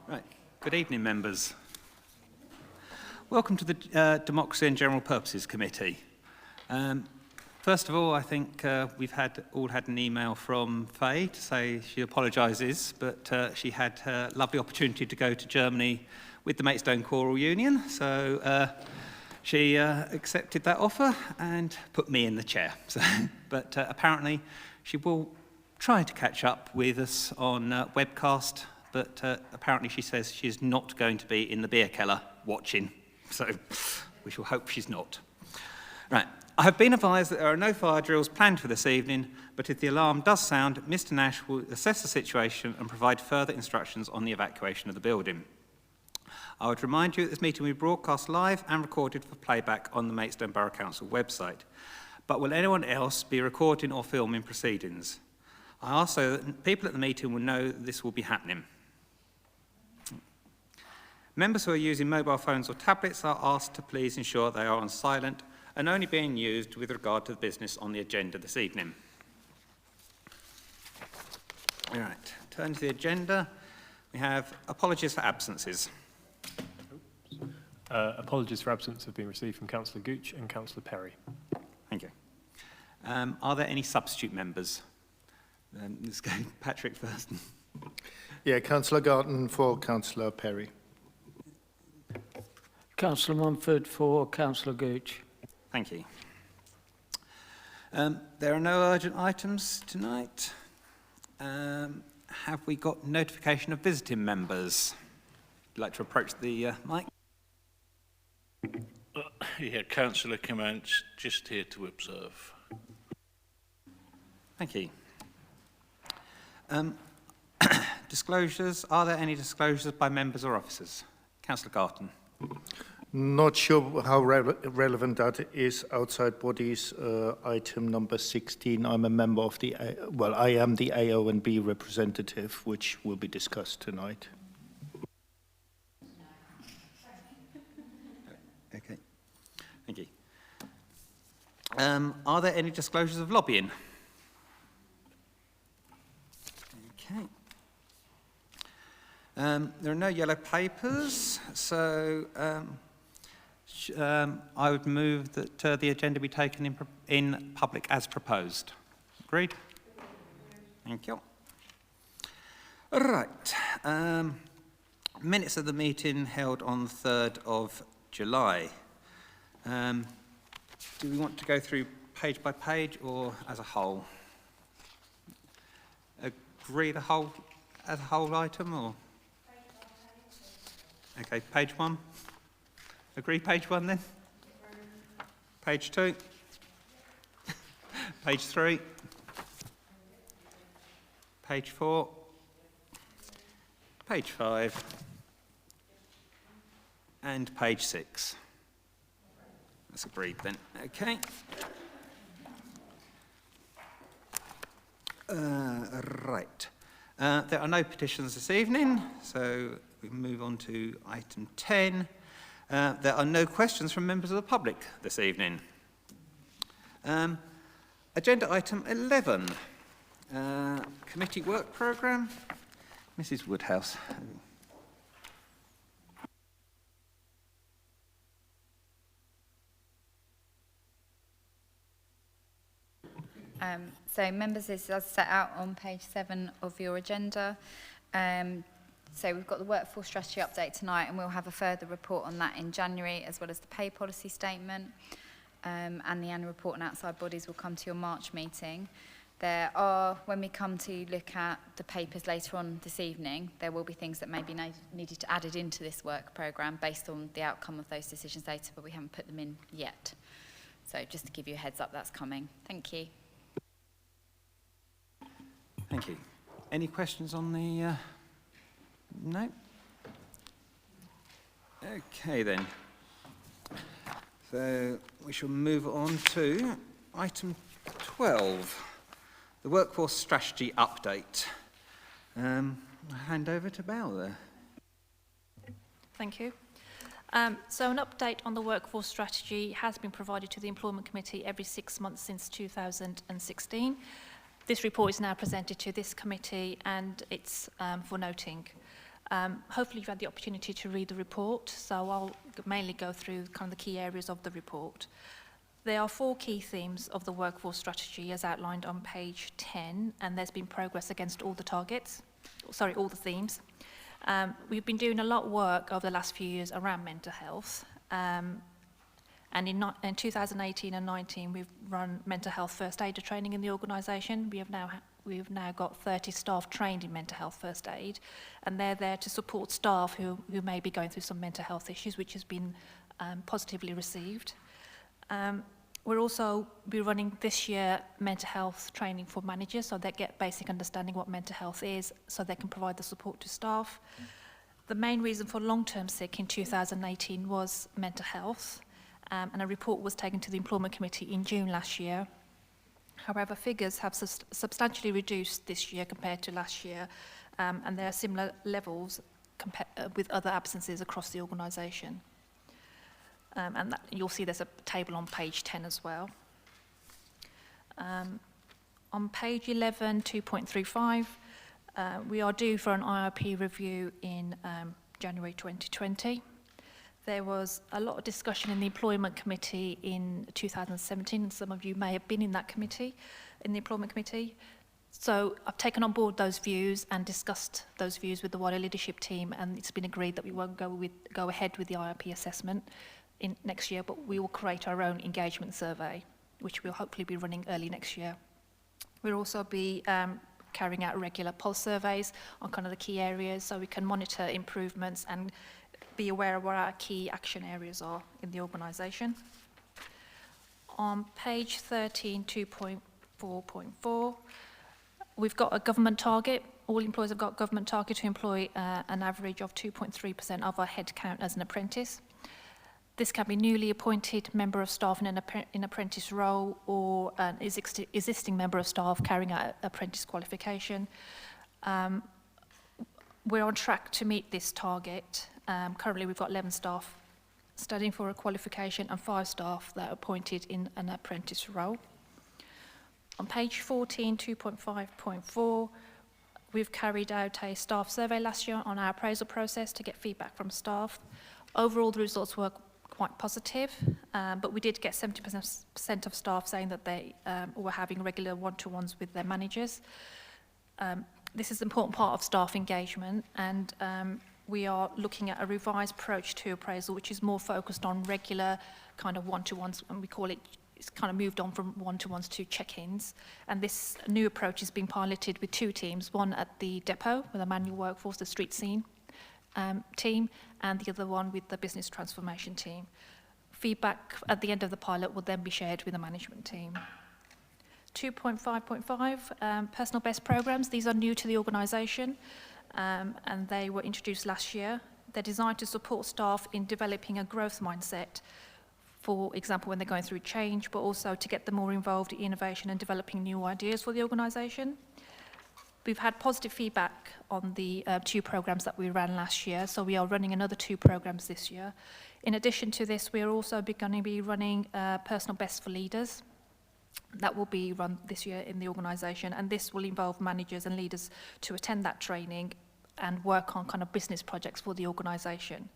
Right. Good evening, members. Welcome to the Democracy and General Purposes Committee. First of all, I think we've all had an email from Faye to say she apologises, but she had her lovely opportunity to go to Germany with the Maidstone Choral Union, so she accepted that offer and put me in the chair. So, but apparently she will try to catch up with us on webcast, but apparently she says she's not going to be in the beer cellar watching, so we shall hope she's not. Right. I have been advised that there are no fire drills planned for this evening, but if the alarm does sound, Mr. Nash will assess the situation and provide further instructions on the evacuation of the building. I would remind you that this meeting will be broadcast live and recorded for playback on the Maidstone Borough Council website. But will anyone else be recording or filming proceedings? I ask so that people at the meeting will know that this will be happening. Members who are using mobile phones or tablets are asked to please ensure they are on silent and only being used with regard to the business on the agenda this evening. All right, turn to the agenda. We have apologies for absences. Apologies for absence have been received from Councillor Gooch and Councillor Perry. Thank you. Are there any substitute members? Let's go Patrick first. Yeah, Councillor Garton for Councillor Perry. Councillor Mumford for Councillor Gooch. Thank you. There are no urgent items tonight. Have we got notification of visiting members? Would you like to approach the mic? Yeah, Councillor Clement, just here to observe. Thank you. Disclosures. Are there any disclosures by members or officers? Councillor Garton. Not sure how relevant that is outside bodies. Item number 16. I'm a member of the, I am the AO&B representative, which will be discussed tonight. Okay. Thank you. Are there any disclosures of lobbying? Okay. There are no yellow papers, so I would move that the agenda be taken in public as proposed. Agreed? Thank you. All right. Minutes of the meeting held on the 3rd of July. Do we want to go through page by page or as a whole? Agree the whole as a whole item or? Okay, page 1. Agree page 1 then? Page 2. Page 3. Page 4. Page 5. And page 6. That's agreed then. Okay. Right. There are no petitions this evening, so we move on to item 10. There are no questions from members of the public this evening. Agenda item 11, committee work programme. Mrs. Woodhouse. So members, this is set out on page 7 of your agenda. So we've got the workforce strategy update tonight, and we'll have a further report on that in January, as well as the pay policy statement, and the annual report on outside bodies will come to your March meeting. There are, when we come to look at the papers later on this evening, there will be things that may be needed to added into this work programme based on the outcome of those decisions later, but we haven't put them in yet. So just to give you a heads up, that's coming. Thank you. Thank you. Any questions on the... No? Okay then. So we shall move on to item 12, the workforce strategy update. I'll hand over to Belle there. Thank you. So an update on the workforce strategy has been provided to the Employment Committee every 6 months since 2016. This report is now presented to this committee and it's for noting. Hopefully you've had the opportunity to read the report, so I'll mainly go through kind of the key areas of the report. There are 4 key themes of the workforce strategy as outlined on page 10, and there's been progress against all the targets, all the themes. We've been doing a lot of work over the last few years around mental health, and in 2018 and 19 we've run mental health first aider training in the organisation. We've now got 30 staff trained in mental health first aid, and they're there to support staff who may be going through some mental health issues, which has been positively received. We'll also be running this year mental health training for managers, so they get basic understanding what mental health is, so they can provide the support to staff. The main reason for long-term sick in 2018 was mental health, and a report was taken to the Employment Committee in June last year. However, figures have substantially reduced this year compared to last year, and there are similar levels with other absences across the organisation. And you'll see there's a table on page 10 as well. On page 11, 2.35, we are due for an IRP review in January 2020. There was a lot of discussion in the Employment Committee in 2017, and some of you may have been in that committee, in the Employment Committee. So I've taken on board those views and discussed those views with the wider leadership team, and it's been agreed that we won't go ahead with the IRP assessment in next year, but we will create our own engagement survey, which we'll hopefully be running early next year. We'll also be carrying out regular pulse surveys on kind of the key areas, so we can monitor improvements and be aware of what our key action areas are in the organisation. On page 13, 2.4.4, we've got a government target. All employers have got a government target to employ an average of 2.3% of our headcount as an apprentice. This can be newly appointed member of staff in an apprentice role, or an existing member of staff carrying out apprentice qualification. We're on track to meet this target. Currently we've got 11 staff studying for a qualification and 5 staff that are appointed in an apprentice role. On page 14, 2.5.4, we've carried out a staff survey last year on our appraisal process to get feedback from staff. Overall, the results were quite positive, but we did get 70% of staff saying that they were having regular one-to-ones with their managers. This is an important part of staff engagement, and we are looking at a revised approach to appraisal, which is more focused on regular kind of one-to-ones, and we call it, it's kind of moved on from one-to-ones to check-ins. And this new approach is being piloted with 2 teams, one at the depot with a manual workforce, the street scene team, and the other one with the business transformation team. Feedback at the end of the pilot will then be shared with the management team. 2.5.5, personal best programs. These are new to the organisation, and they were introduced last year. They're designed to support staff in developing a growth mindset, for example, when they're going through change, but also to get them more involved in innovation and developing new ideas for the organisation. We've had positive feedback on the 2 programs that we ran last year, so we are running another 2 programs this year. In addition to this, we are also going to be running personal best for leaders. That will be run this year in the organisation, and this will involve managers and leaders to attend that training and work on kind of business projects for the organisation.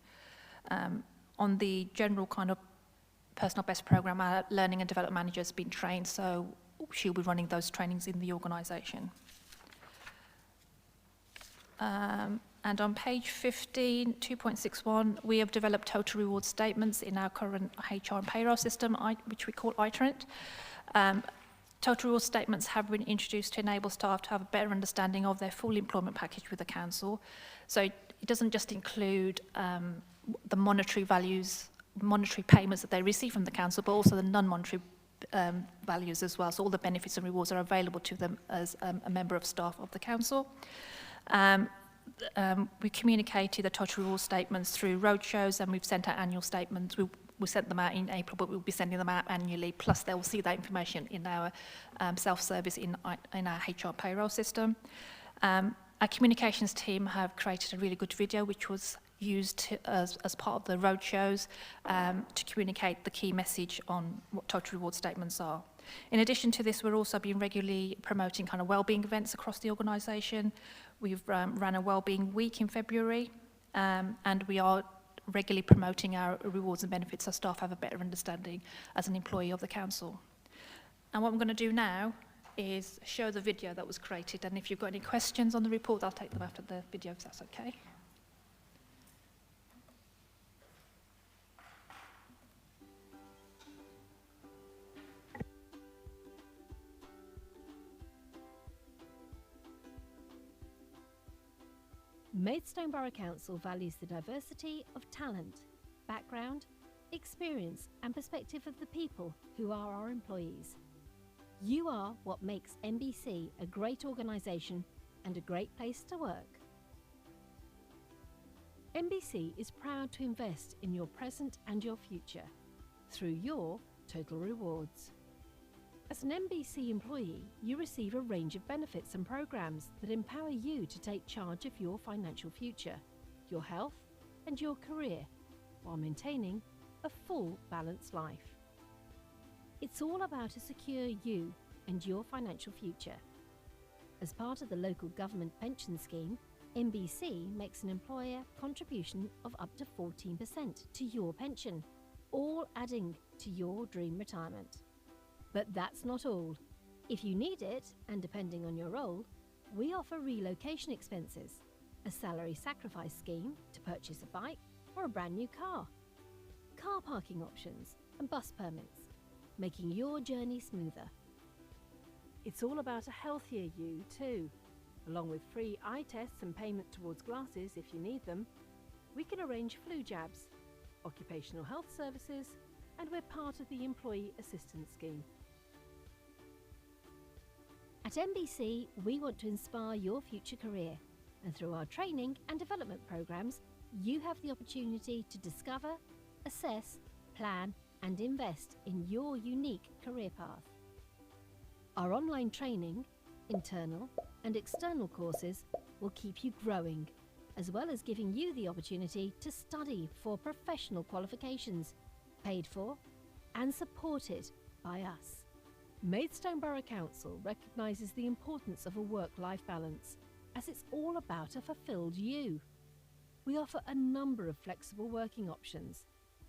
On the general kind of personal best programme, our learning and development manager has been trained, so she'll be running those trainings in the organisation. And on page 15, 2.61, we have developed total reward statements in our current HR and payroll system, which we call iTrent. Total reward statements have been introduced to enable staff to have a better understanding of their full employment package with the council. So it doesn't just include the monetary values, monetary payments that they receive from the council, but also the non-monetary values as well. So all the benefits and rewards are available to them as a member of staff of the council. We communicated the total reward statements through roadshows, and we've sent out annual statements. We sent them out in April, but we'll be sending them out annually. Plus, they will see that information in our self-service in our HR payroll system. Our communications team have created a really good video, which was used as part of the roadshows to communicate the key message on what total reward statements are. In addition to this, we're also been regularly promoting kind of wellbeing events across the organisation. We've ran a wellbeing week in February, and we are regularly promoting our rewards and benefits so staff have a better understanding as an employee of the council. And what I'm going to do now is show the video that was created, and if you've got any questions on the report, I'll take them after the video, if that's okay. Maidstone Borough Council values the diversity of talent, background, experience and perspective of the people who are our employees. You are what makes MBC a great organisation and a great place to work. MBC is proud to invest in your present and your future through your total rewards. As an MBC employee, you receive a range of benefits and programmes that empower you to take charge of your financial future, your health and your career, while maintaining a full, balanced life. It's all about a secure you and your financial future. As part of the local government pension scheme, MBC makes an employer contribution of up to 14% to your pension, all adding to your dream retirement. But that's not all. If you need it, and depending on your role, we offer relocation expenses, a salary sacrifice scheme to purchase a bike or a brand new car, car parking options and bus permits, making your journey smoother. It's all about a healthier you too. Along with free eye tests and payment towards glasses if you need them, we can arrange flu jabs, occupational health services, and we're part of the Employee Assistance Scheme. At MBC, we want to inspire your future career, and through our training and development programs, you have the opportunity to discover, assess, plan, and invest in your unique career path. Our online training, internal and external courses will keep you growing, as well as giving you the opportunity to study for professional qualifications, paid for and supported by us. Maidstone Borough Council recognises the importance of a work-life balance, as it's all about a fulfilled you. We offer a number of flexible working options,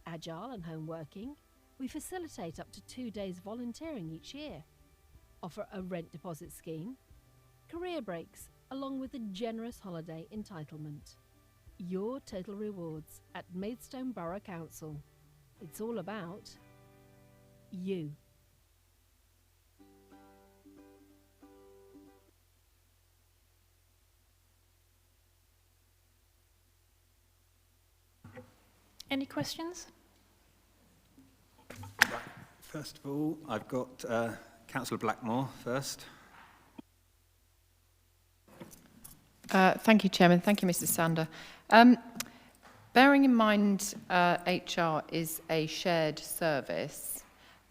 agile and home working. We facilitate up to 2 days volunteering each year, offer a rent deposit scheme, career breaks, along with a generous holiday entitlement. Your total rewards at Maidstone Borough Council. It's all about you. Any questions? Right. First of all, I've got Councillor Blackmore first. Thank you, Chairman. Thank you, Mrs. Sander. Bearing in mind HR is a shared service,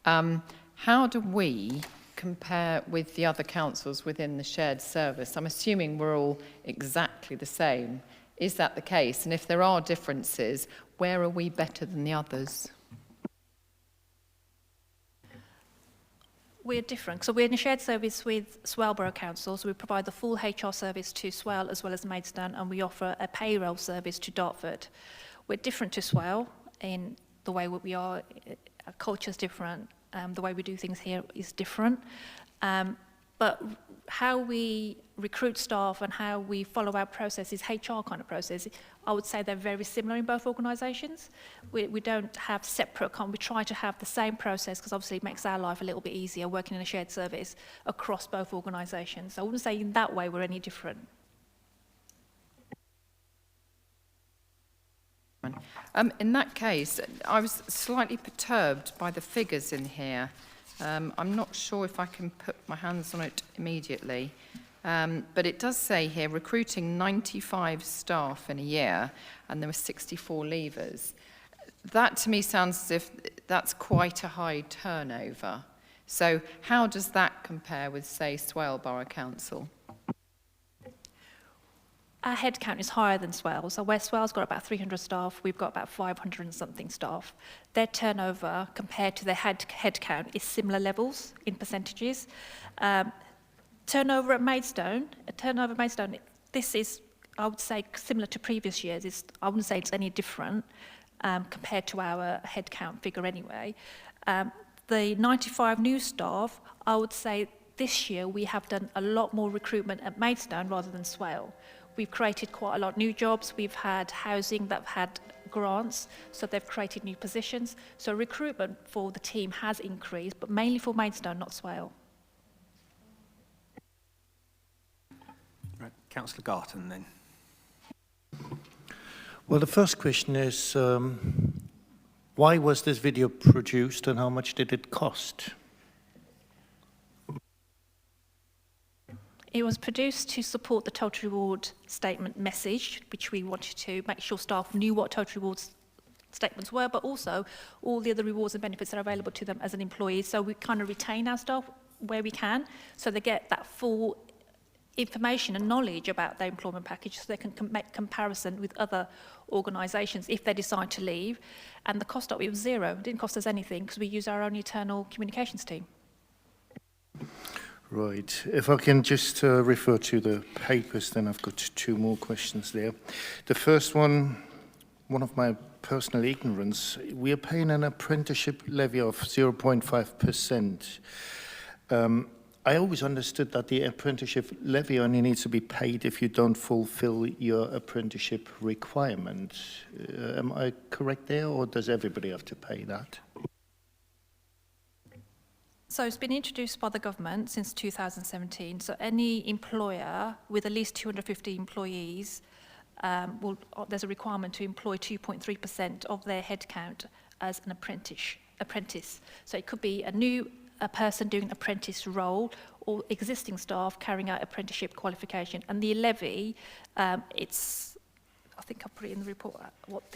how do we compare with the other councils within the shared service? I'm assuming we're all exactly the same. Is that the case? And if there are differences, where are we better than the others? We're different. So we're in a shared service with Swale Borough Council, so we provide the full HR service to Swale as well as Maidstone, and we offer a payroll service to Dartford. We're different to Swale in the way we are, our culture's different, the way we do things here is different. But how we recruit staff and how we follow our processes, HR kind of process, I would say they're very similar in both organisations. We don't have separate, we try to have the same process because obviously it makes our life a little bit easier working in a shared service across both organisations. So I wouldn't say in that way we're any different. In that case, I was slightly perturbed by the figures in here. I'm not sure if I can put my hands on it immediately, but it does say here recruiting 95 staff in a year, and there were 64 leavers. That to me sounds as if that's quite a high turnover. So how does that compare with, say, Swale Borough Council? Our headcount is higher than Swale. So where Swale's got about 300 staff, we've got about 500 and something staff. Their turnover compared to their headcount is similar levels in percentages. Turnover at Maidstone, this is, I would say, similar to previous years. I wouldn't say it's any different compared to our headcount figure anyway. The 95 new staff, I would say this year we have done a lot more recruitment at Maidstone rather than Swale. We've created quite a lot of new jobs. We've had housing that have had grants, so they've created new positions. So recruitment for the team has increased, but mainly for Maidstone, not Swale. Right, Councillor Garton then. Well, the first question is, why was this video produced and how much did it cost? It was produced to support the total reward statement message, which we wanted to make sure staff knew what total rewards statements were, but also all the other rewards and benefits that are available to them as an employee. So we kind of retain our staff where we can, so they get that full information and knowledge about their employment package, so they can make comparison with other organisations if they decide to leave. And the cost of it was zero. It didn't cost us anything because we use our own internal communications team. Right. If I can just refer to the papers, then I've got two more questions there. The first one of my personal ignorance, we are paying an apprenticeship levy of 0.5%. I always understood that the apprenticeship levy only needs to be paid if you don't fulfill your apprenticeship requirement. Am I correct there, or does everybody have to pay that? So it's been introduced by the government since 2017. So any employer with at least 250 employees, there's a requirement to employ 2.3% of their headcount as an apprentice. So it could be a person doing an apprentice role or existing staff carrying out apprenticeship qualification. And the levy, I think I put it in the report,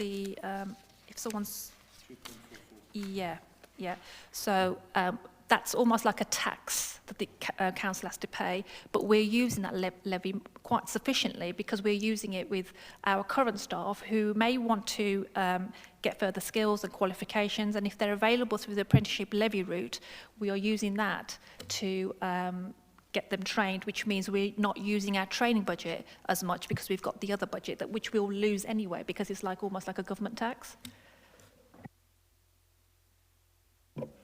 if someone's... Yeah. So that's almost like a tax that the council has to pay, but we're using that levy quite sufficiently because we're using it with our current staff who may want to get further skills and qualifications, and if they're available through the apprenticeship levy route, we are using that to get them trained, which means we're not using our training budget as much because we've got the other budget, which we'll lose anyway because it's almost like a government tax.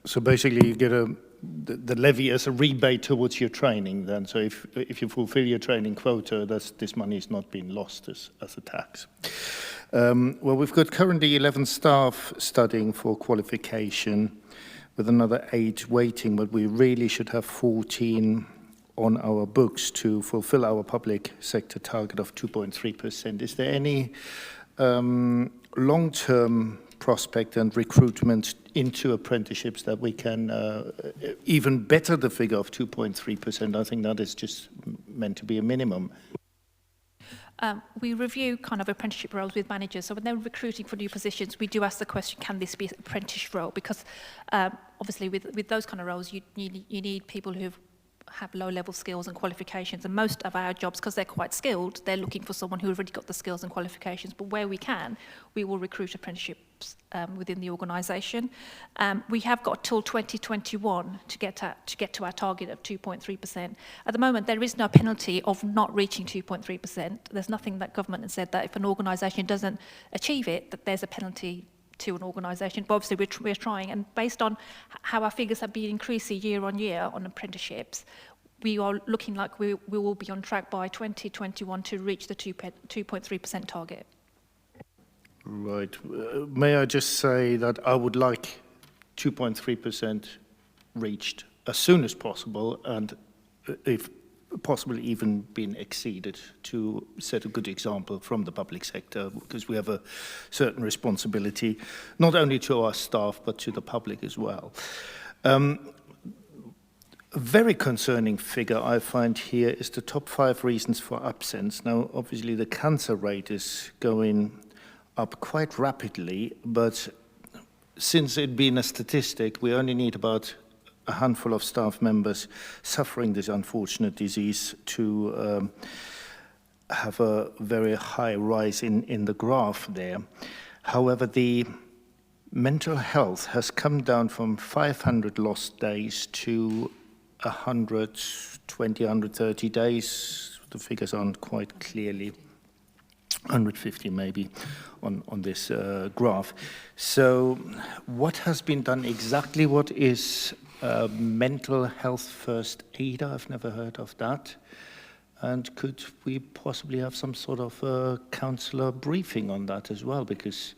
So basically you get the levy as a rebate towards your training then. So if you fulfill your training quota, this money is not being lost as a tax. Well, we've got currently 11 staff studying for qualification with another 8 waiting, but we really should have 14 on our books to fulfill our public sector target of 2.3%. Is there any long-term prospect and recruitment into apprenticeships that we can even better the figure of 2.3%? I think that is just meant to be a minimum. We review kind of apprenticeship roles with managers. So when they're recruiting for new positions, we do ask the question, can this be an apprentice role? Because obviously with those kind of roles, you need people who have low-level skills and qualifications, and most of our jobs, because they're quite skilled, they're looking for someone who's already got the skills and qualifications, but where we can, we will recruit apprenticeships within the organisation. We have got till 2021 to get to our target of 2.3%. At the moment, there is no penalty of not reaching 2.3%. There's nothing that government has said that if an organisation doesn't achieve it, that there's a penalty to an organisation, but obviously we're trying, and based on how our figures have been increasing year on year on apprenticeships, we are looking like we will be on track by 2021 to reach the 2.3% target. Right. May I just say that I would like 2.3% reached as soon as possible, and if possibly even been exceeded, to set a good example from the public sector, because we have a certain responsibility, not only to our staff, but to the public as well. A very concerning figure I find here is the top 5 reasons for absence. Now, obviously, the cancer rate is going up quite rapidly, but since it being a statistic, we only need about a handful of staff members suffering this unfortunate disease to have a very high rise in the graph there. However, the mental health has come down from 500 lost days to 120, 130 days the figures aren't quite clearly 150 maybe on this graph. So what has been done exactly? What is mental health first aider? I've never heard of that. And could we possibly have some sort of councillor briefing on that as well? Because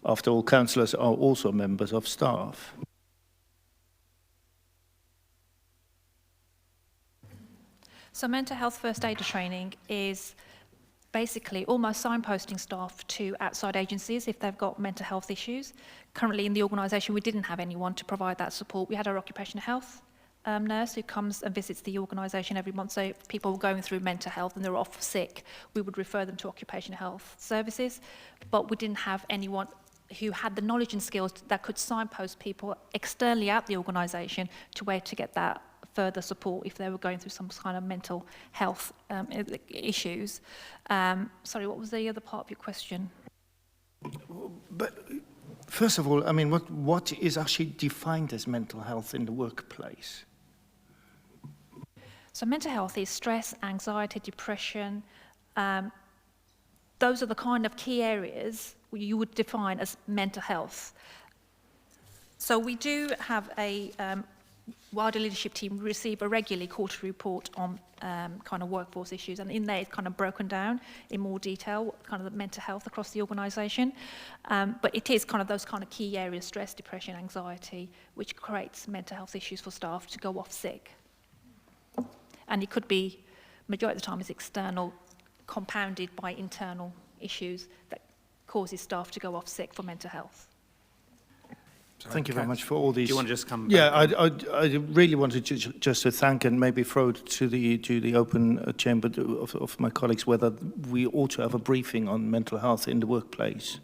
after all, councillors are also members of staff. So mental health first aider training is basically almost signposting staff to outside agencies if they've got mental health issues. Currently in the organisation we didn't have anyone to provide that support. We had our occupational health nurse who comes and visits the organisation every month. So if people were going through mental health and they're off sick, we would refer them to occupational health services. But we didn't have anyone who had the knowledge and skills that could signpost people externally at the organisation to where to get that further support if they were going through some kind of mental health issues. Sorry, what was the other part of your question? But first of all, I mean, what is actually defined as mental health in the workplace? So mental health is stress, anxiety, depression. Those are the kind of key areas you would define as mental health. So we do have a wider leadership team receive a regularly quarterly report on kind of workforce issues, and in there it's kind of broken down in more detail, kind of the mental health across the organisation. But it is kind of those kind of key areas, stress, depression, anxiety, which creates mental health issues for staff to go off sick. And it could be, majority of the time, is external, compounded by internal issues that causes staff to go off sick for mental health. Thank you very much for all these. Do you want to just come Yeah, back? I really wanted just to thank and maybe throw it to the open chamber of my colleagues whether we ought to have a briefing on mental health in the workplace.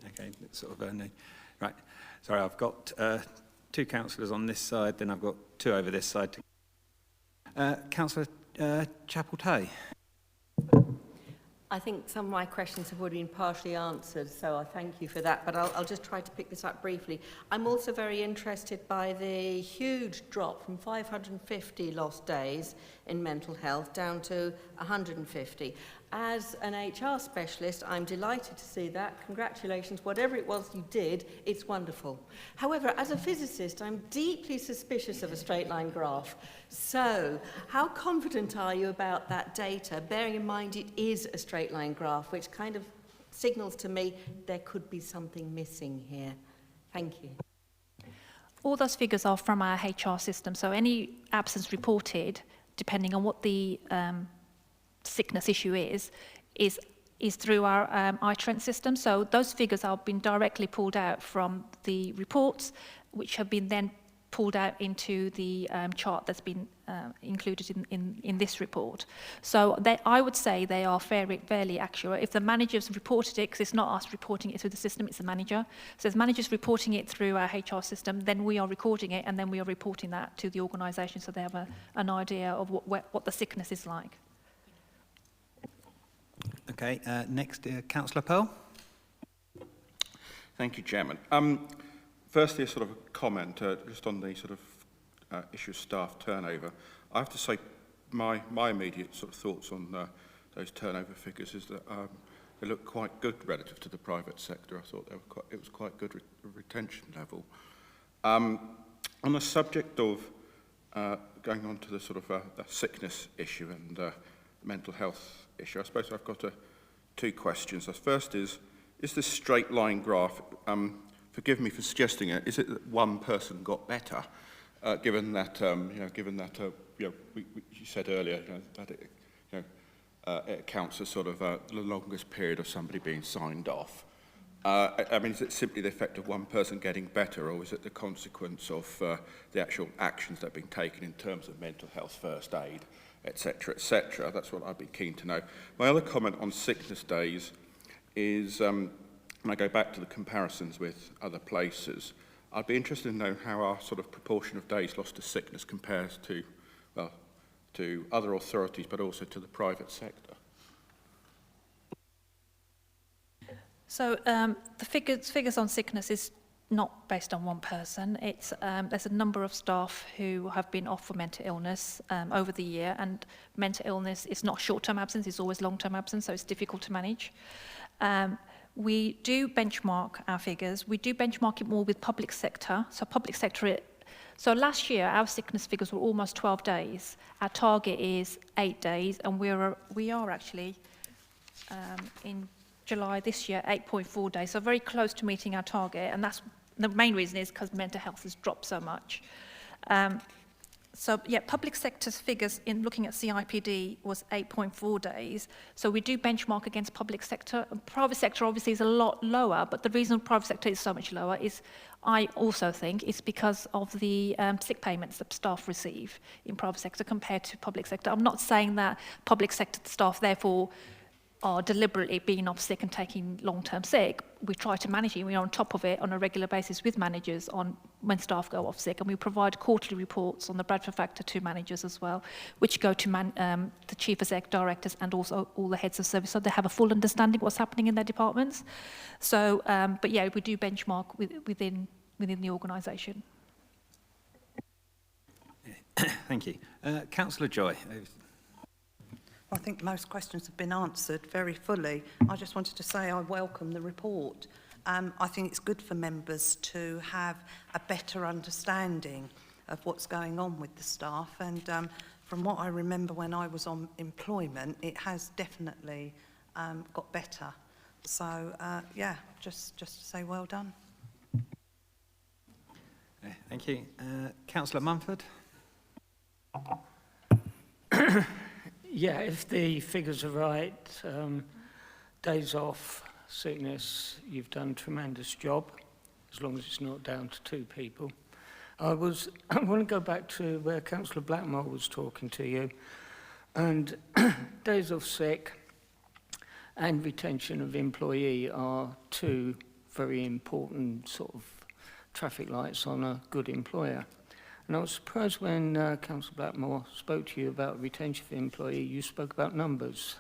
Okay, it's sort of right. Sorry, I've got two councillors on this side, then I've got two over this side. Councillor Chapel-Tay. I think some of my questions have already been partially answered, so I thank you for that, but I'll just try to pick this up briefly. I'm also very interested by the huge drop from 550 lost days in mental health down to 150. As an HR specialist, I'm delighted to see that. Congratulations, whatever it was you did, it's wonderful. However, as a physicist, I'm deeply suspicious of a straight line graph. So, how confident are you about that data, bearing in mind it is a straight line graph, which kind of signals to me there could be something missing here? Thank you. All those figures are from our HR system, so any absence reported, depending on what the sickness issue is through our iTrent system. So those figures have been directly pulled out from the reports, which have been then pulled out into the chart that's been included in this report. So I would say they are fairly accurate. If the managers reported it, because it's not us reporting it through the system, it's the manager. So if the manager's reporting it through our HR system, then we are recording it, and then we are reporting that to the organisation so they have an idea of what the sickness is like. Okay, next, Councillor Pearl. Thank you, Chairman. Firstly, a sort of a comment just on the sort of issue of staff turnover. I have to say my immediate sort of thoughts on those turnover figures is that they look quite good relative to the private sector. I thought it was quite good retention level. On the subject of going on to the sort of the sickness issue and mental health issue, I suppose I've got two questions. The first is this straight line graph, forgive me for suggesting it, is it that one person got better, given that, you said earlier that it counts as sort of the longest period of somebody being signed off. I mean, is it simply the effect of one person getting better, or is it the consequence of the actual actions that have been taken in terms of mental health first aid, etc., etc.? That's what I'd be keen to know. My other comment on sickness days is, when I go back to the comparisons with other places, I'd be interested to know how our sort of proportion of days lost to sickness compares to, well, to other authorities, but also to the private sector. So the figures on sickness is not based on one person. It's there's a number of staff who have been off for mental illness over the year, and mental illness is not short-term absence, it's always long-term absence, so it's difficult to manage. We do benchmark our figures. We do benchmark it more with public sector. So public sector, so last year our sickness figures were almost 12 days. Our target is 8 days, and we are actually in July this year 8.4 days. So very close to meeting our target, and that's the main reason is because mental health has dropped so much. So yeah, public sector's figures in looking at CIPD was 8.4 days. So we do benchmark against public sector. Private sector obviously is a lot lower, but the reason private sector is so much lower is, I also think, it's because of the sick payments that staff receive in private sector compared to public sector. I'm not saying that public sector staff therefore are deliberately being off sick and taking long-term sick. We try to manage it. We are on top of it on a regular basis with managers on when staff go off sick, and we provide quarterly reports on the Bradford factor to managers as well, which go to the chief exec directors and also all the heads of service, so they have a full understanding what's happening in their departments. So, but yeah, we do benchmark within the organisation. Thank you. Councillor Joy. I think most questions have been answered very fully. I just wanted to say I welcome the report. I think it's good for members to have a better understanding of what's going on with the staff. And from what I remember when I was on employment, it has definitely got better. So, yeah, just to say well done. Thank you. Councillor Mumford. Yeah, if the figures are right, days off, sickness, you've done a tremendous job, as long as it's not down to 2 people. I want to go back to where Councillor Blackmore was talking to you, and days off sick and retention of employee are 2 very important sort of traffic lights on a good employer. And I was surprised when Councillor Blackmore spoke to you about retention of employee, you spoke about numbers.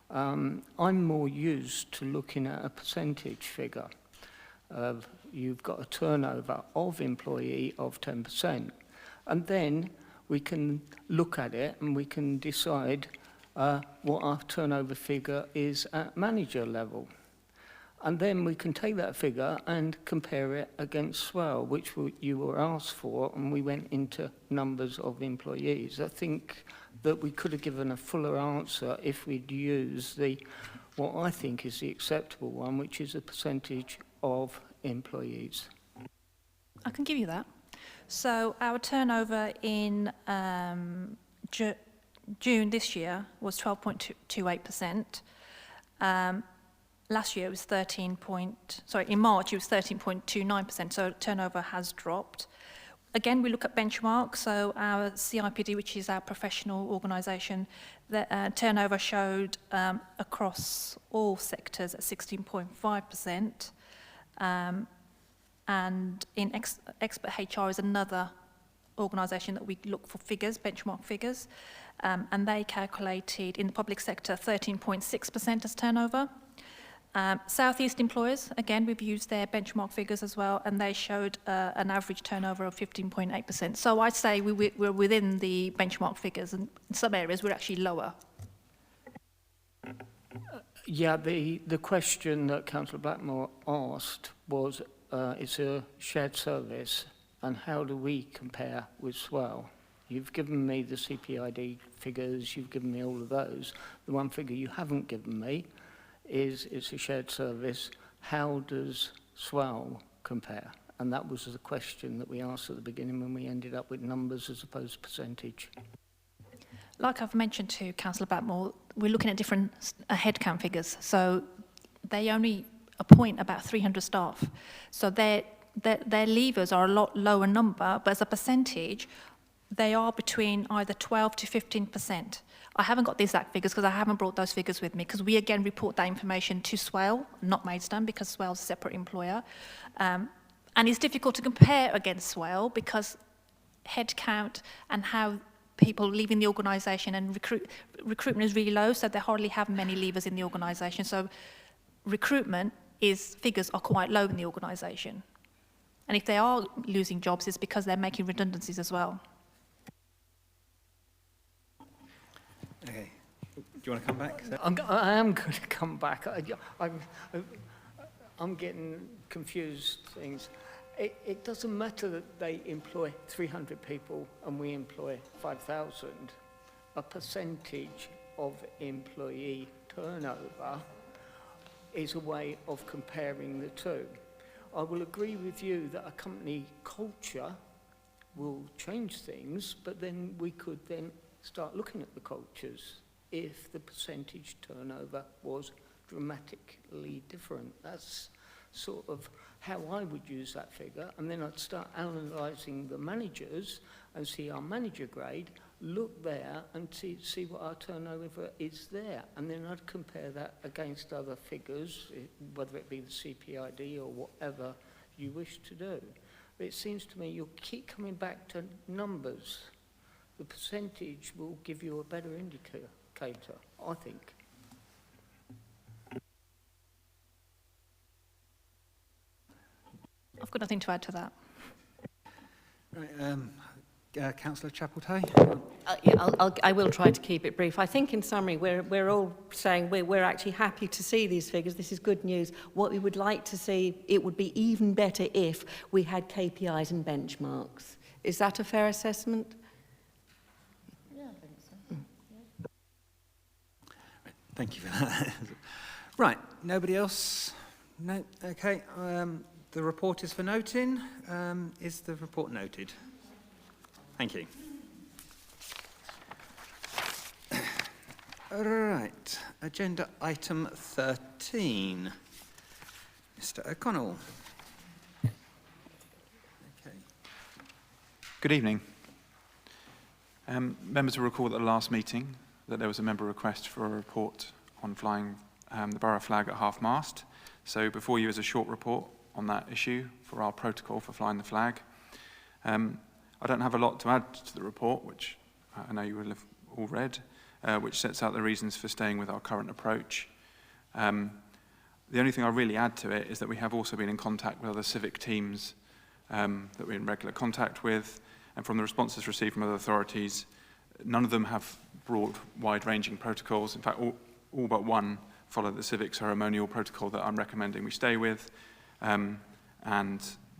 I'm more used to looking at a percentage figure. You've got a turnover of employee of 10%. And then we can look at it and we can decide what our turnover figure is at manager level. And then we can take that figure and compare it against Swell, which you were asked for, and we went into numbers of employees. I think that we could have given a fuller answer if we'd used what I think is the acceptable one, which is a percentage of employees. I can give you that. So our turnover in June this year was 12.28%. Last year it was in March it was 13.29%, so turnover has dropped. Again, we look at benchmark, so our CIPD, which is our professional organisation, the turnover showed across all sectors at 16.5%, and in Expert HR is another organisation that we look for figures, benchmark figures, and they calculated in the public sector 13.6% as turnover. South East employers, again, we've used their benchmark figures as well, and they showed an average turnover of 15.8%. So I'd say we're within the benchmark figures, and in some areas we're actually lower. Yeah, the question that Councillor Blackmore asked was, it's a shared service, and how do we compare with Swell? You've given me the CPID figures, you've given me all of those. The one figure you haven't given me is it's a shared service. How does Swell compare? And that was the question that we asked at the beginning when we ended up with numbers as opposed to percentage. Like I've mentioned to Councillor Blackmore, we're looking at different headcount figures. So they only appoint about 300 staff. So their leavers are a lot lower number, but as a percentage, they are between either 12 to 15%. I haven't got the exact figures because I haven't brought those figures with me, because we again report that information to Swell, not Maidstone, because Swell's a separate employer. And it's difficult to compare against Swell because headcount and how people leaving the organisation and recruitment is really low, so they hardly have many leavers in the organisation. So recruitment figures are quite low in the organisation. And if they are losing jobs, it's because they're making redundancies as well. Okay. Do you want to come back? I am going to come back. I'm getting confused things. It doesn't matter that they employ 300 people and we employ 5,000. A percentage of employee turnover is a way of comparing the two. I will agree with you that a company culture will change things, but then we could then start looking at the cultures if the percentage turnover was dramatically different. That's sort of how I would use that figure, and then I'd start analysing the managers and see our manager grade, look there and see what our turnover is there, and then I'd compare that against other figures, whether it be the CPID or whatever you wish to do. But it seems to me you'll keep coming back to numbers. The percentage will give you a better indicator, I think. I've got nothing to add to that. Right, Councillor Chapeltay? I will try to keep it brief. I think in summary, we're all saying we're actually happy to see these figures. This is good news. What we would like to see, it would be even better if we had KPIs and benchmarks. Is that a fair assessment? Yeah, I think so. Thank you for that. Right, nobody else? No, okay. The report is for noting. Is the report noted? Thank you. All right, agenda item 13. Mr. O'Connell. Okay. Good evening. Members will recall at the last meeting that there was a member request for a report on flying the borough flag at half-mast. So before you is a short report on that issue for our protocol for flying the flag. I don't have a lot to add to the report, which I know you will have all read, which sets out the reasons for staying with our current approach. The only thing I really add to it is that we have also been in contact with other civic teams that we're in regular contact with, and from the responses received from other authorities, none of them have broad, wide-ranging protocols. In fact, all but one follow the civic ceremonial protocol that I'm recommending we stay with, and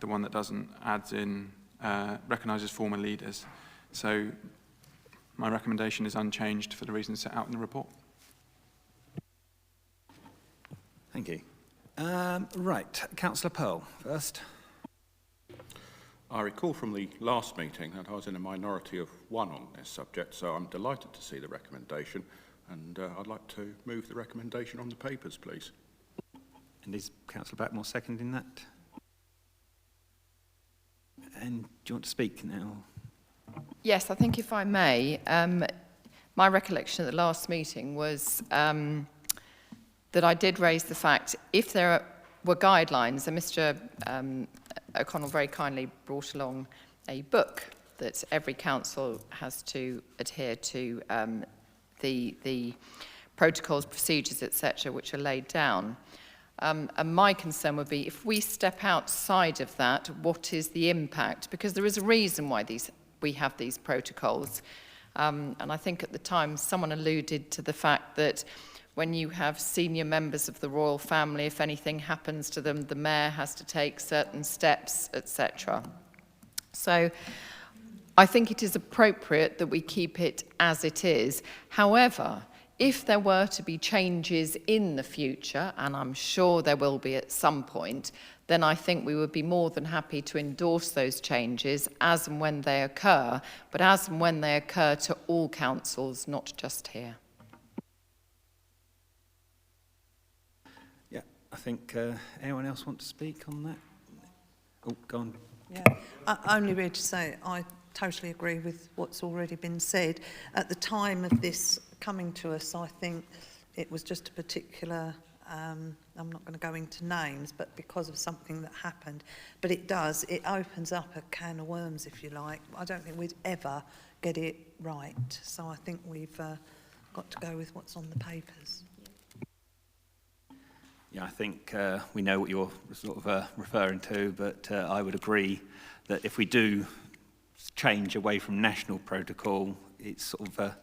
the one that doesn't adds in recognises former leaders. So my recommendation is unchanged for the reasons set out in the report. Thank you. Right, Councillor Pearl first. I recall from the last meeting that I was in a minority of one on this subject, so I'm delighted to see the recommendation, and I'd like to move the recommendation on the papers, please. And is Councillor Blackmore seconding that? And do you want to speak now? Yes, I think if I may, my recollection at the last meeting was that I did raise the fact if there were guidelines, and Mr. O'Connell very kindly brought along a book that every council has to adhere to, the protocols, procedures, etc., which are laid down. And my concern would be if we step outside of that, what is the impact? Because there is a reason why we have these protocols. And I think at the time someone alluded to the fact that when you have senior members of the royal family, if anything happens to them, the mayor has to take certain steps, etc. So I think it is appropriate that we keep it as it is. However, if there were to be changes in the future, and I'm sure there will be at some point, then I think we would be more than happy to endorse those changes as and when they occur, but as and when they occur to all councils, not just here. Yeah, I think anyone else want to speak on that? Oh, go on. Yeah, only really to say I totally agree with what's already been said. At the time of this coming to us, I think it was just a particular, I'm not going to go into names, but because of something that happened. But it opens up a can of worms, if you like. I don't think we'd ever get it right. So I think we've got to go with what's on the papers. Yeah, I think we know what you're sort of referring to, but I would agree that if we do change away from national protocol, it's sort of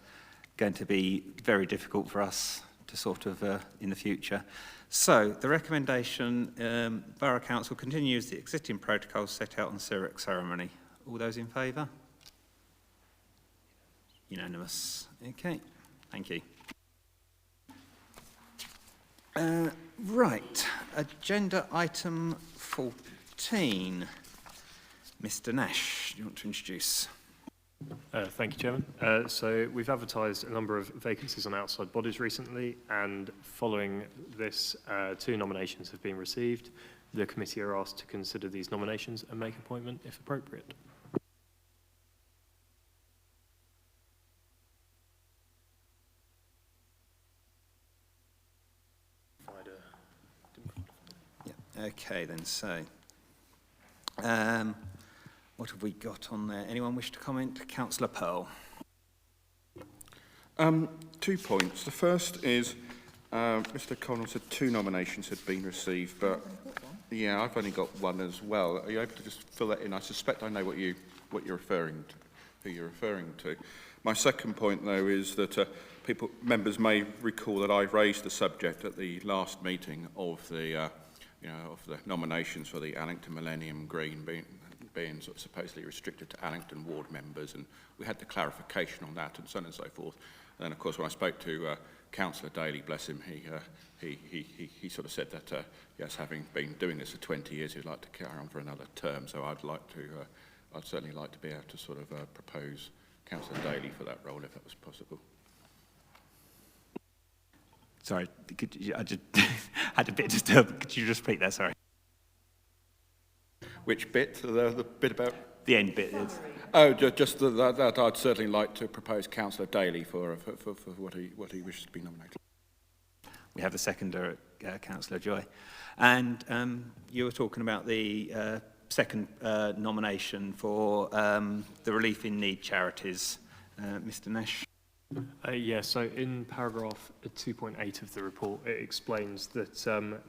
going to be very difficult for us to sort of in the future. So the recommendation, Borough Council continues the existing protocols set out on Cyric ceremony. All those in favour? Unanimous. Okay, thank you. Right, agenda item 14. Mr. Nash, do you want to introduce? Thank you, Chairman. So we've advertised a number of vacancies on outside bodies recently, and following this, 2 nominations have been received. The committee are asked to consider these nominations and make appointment if appropriate. Yeah, okay then, so what have we got on there? Anyone wish to comment? Councillor Pearl. 2 points. The first is Mr. Connell said 2 nominations had been received, but yeah, I've only got 1 as well. Are you able to just fill that in? I suspect I know what you're referring to, who you're referring to. My second point, though, is that members may recall that I raised the subject at the last meeting of the of the nominations for the Allington Millennium Green being sort of supposedly restricted to Allington ward members, and we had the clarification on that and so on and so forth. And then, of course, when I spoke to Councillor Daly, bless him, he sort of said that yes, having been doing this for 20 years, he'd like to carry on for another term. So I'd certainly like to be able to sort of propose Councillor Daly for that role if that was possible. Sorry, I just had a bit disturbed. Could you just repeat that? Sorry. Which bit? The bit about the end bit is. Oh, just that I'd certainly like to propose Councillor Daly for what he wishes to be nominated. We have the seconder, Councillor Joy, and you were talking about the second nomination for the Relief in Need charities, Mr. Nash. Yeah, so in paragraph 2.8 of the report, it explains that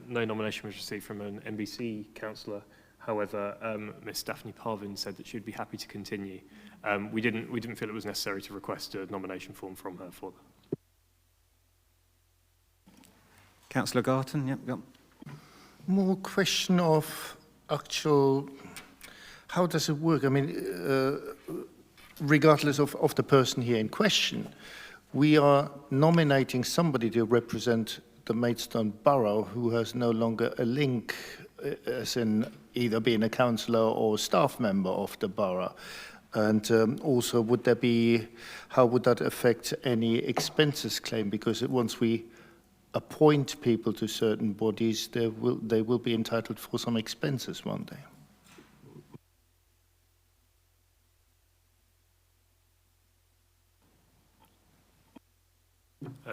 no nomination was received from an NBC councillor. However, Ms. Daphne Parvin said that she'd be happy to continue. We didn't feel it was necessary to request a nomination form from her for that. Councillor Garton, yep. More question of actual, how does it work? I mean, regardless of the person here in question, we are nominating somebody to represent the Maidstone Borough who has no longer a link, as in either being a councillor or staff member of the borough. And also, would there be, how would that affect any expenses claim? Because once we appoint people to certain bodies, they will be entitled for some expenses one day.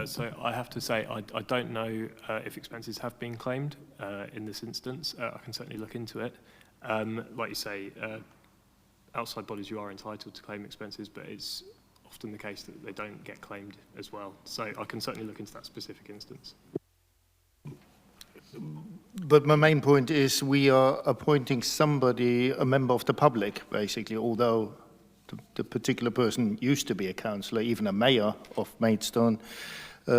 So I have to say, I don't know if expenses have been claimed in this instance. I can certainly look into it. Like you say, outside bodies, you are entitled to claim expenses, but it's often the case that they don't get claimed as well. So I can certainly look into that specific instance. But my main point is we are appointing somebody, a member of the public, basically, although the particular person used to be a councillor, even a mayor of Maidstone.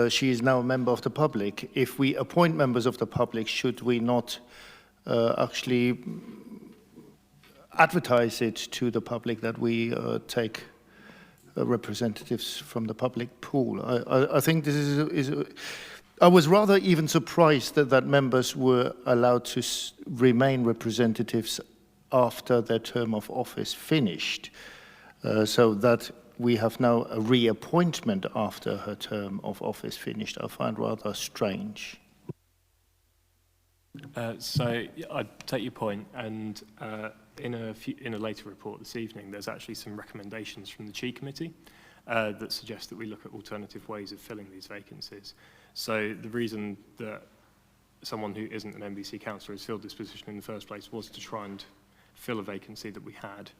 She is now a member of the public. If we appoint members of the public, should we not actually advertise it to the public that we take representatives from the public pool? I think this is I was rather even surprised that members were allowed to remain representatives after their term of office finished. So that we have now a reappointment after her term of office finished, I find rather strange. So I take your point, and in a later report this evening, there's actually some recommendations from the Chi Committee that suggest that we look at alternative ways of filling these vacancies. So the reason that someone who isn't an NBC councillor has filled this position in the first place was to try and fill a vacancy that we had.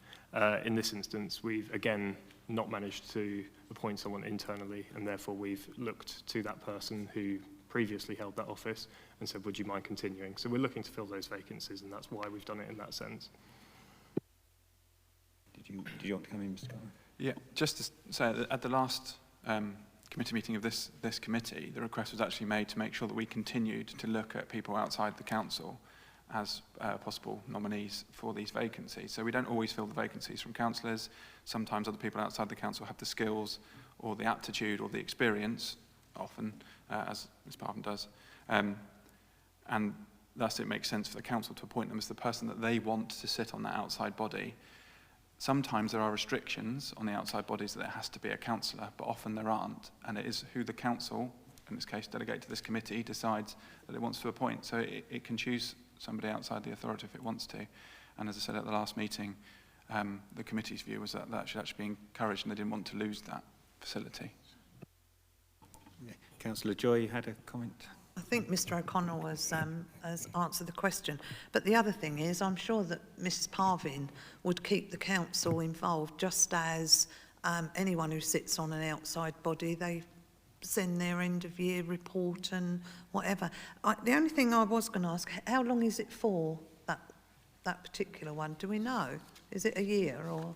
In this instance, we've again not managed to appoint someone internally, and therefore we've looked to that person who previously held that office and said, would you mind continuing? So we're looking to fill those vacancies, and that's why we've done it in that sense. Did you want to come in, Mr. Connor? Yeah, just to say that at the last committee meeting of this committee, the request was actually made to make sure that we continued to look at people outside the council as possible nominees for these vacancies. So we don't always fill the vacancies from councillors. Sometimes other people outside the council have the skills or the aptitude or the experience, often, as Ms Parvin does. And thus it makes sense for the council to appoint them as the person that they want to sit on that outside body. Sometimes there are restrictions on the outside bodies that it has to be a councillor, but often there aren't. And it is who the council, in this case delegated to this committee, decides that it wants to appoint. So it can choose somebody outside the authority if it wants to. And as I said at the last meeting, the committee's view was that that should actually be encouraged, and they didn't want to lose that facility. Yeah. Councillor Joy, you had a comment? I think Mr O'Connell has answered the question. But the other thing is, I'm sure that Mrs Parvin would keep the council involved, just as anyone who sits on an outside body, they send their end of year report and whatever. The only thing I was going to ask, how long is it for, that particular one? Do we know? Is it a year or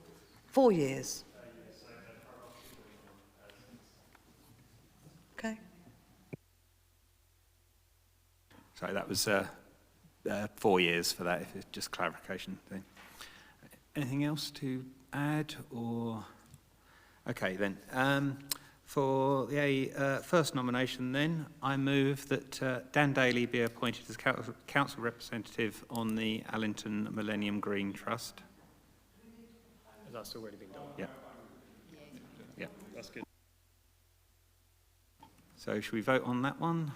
4 years? Okay. So that was 4 years for that, if it's just clarification thing. Anything else to add, or? Okay then. For the first nomination then, I move that Dan Daly be appointed as council representative on the Allington Millennium Green Trust. Has that already been done? Yeah. Yeah. That's good. So should we vote on that one?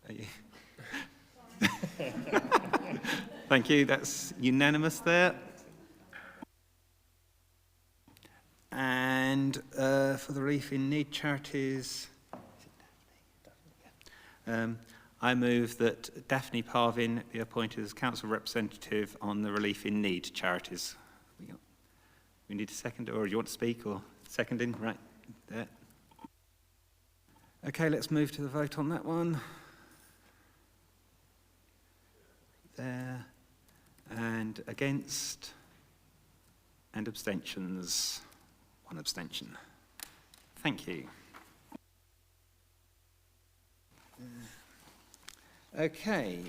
Are you? Thank you, that's unanimous there. And for the Relief in Need charities, I move that Daphne Parvin be appointed as council representative on the Relief in Need charities. We need a second, or do you want to speak, or seconding? Right, there. Okay, let's move to the vote on that one. There. And against, and abstentions. 1 abstention. Thank you. Okay,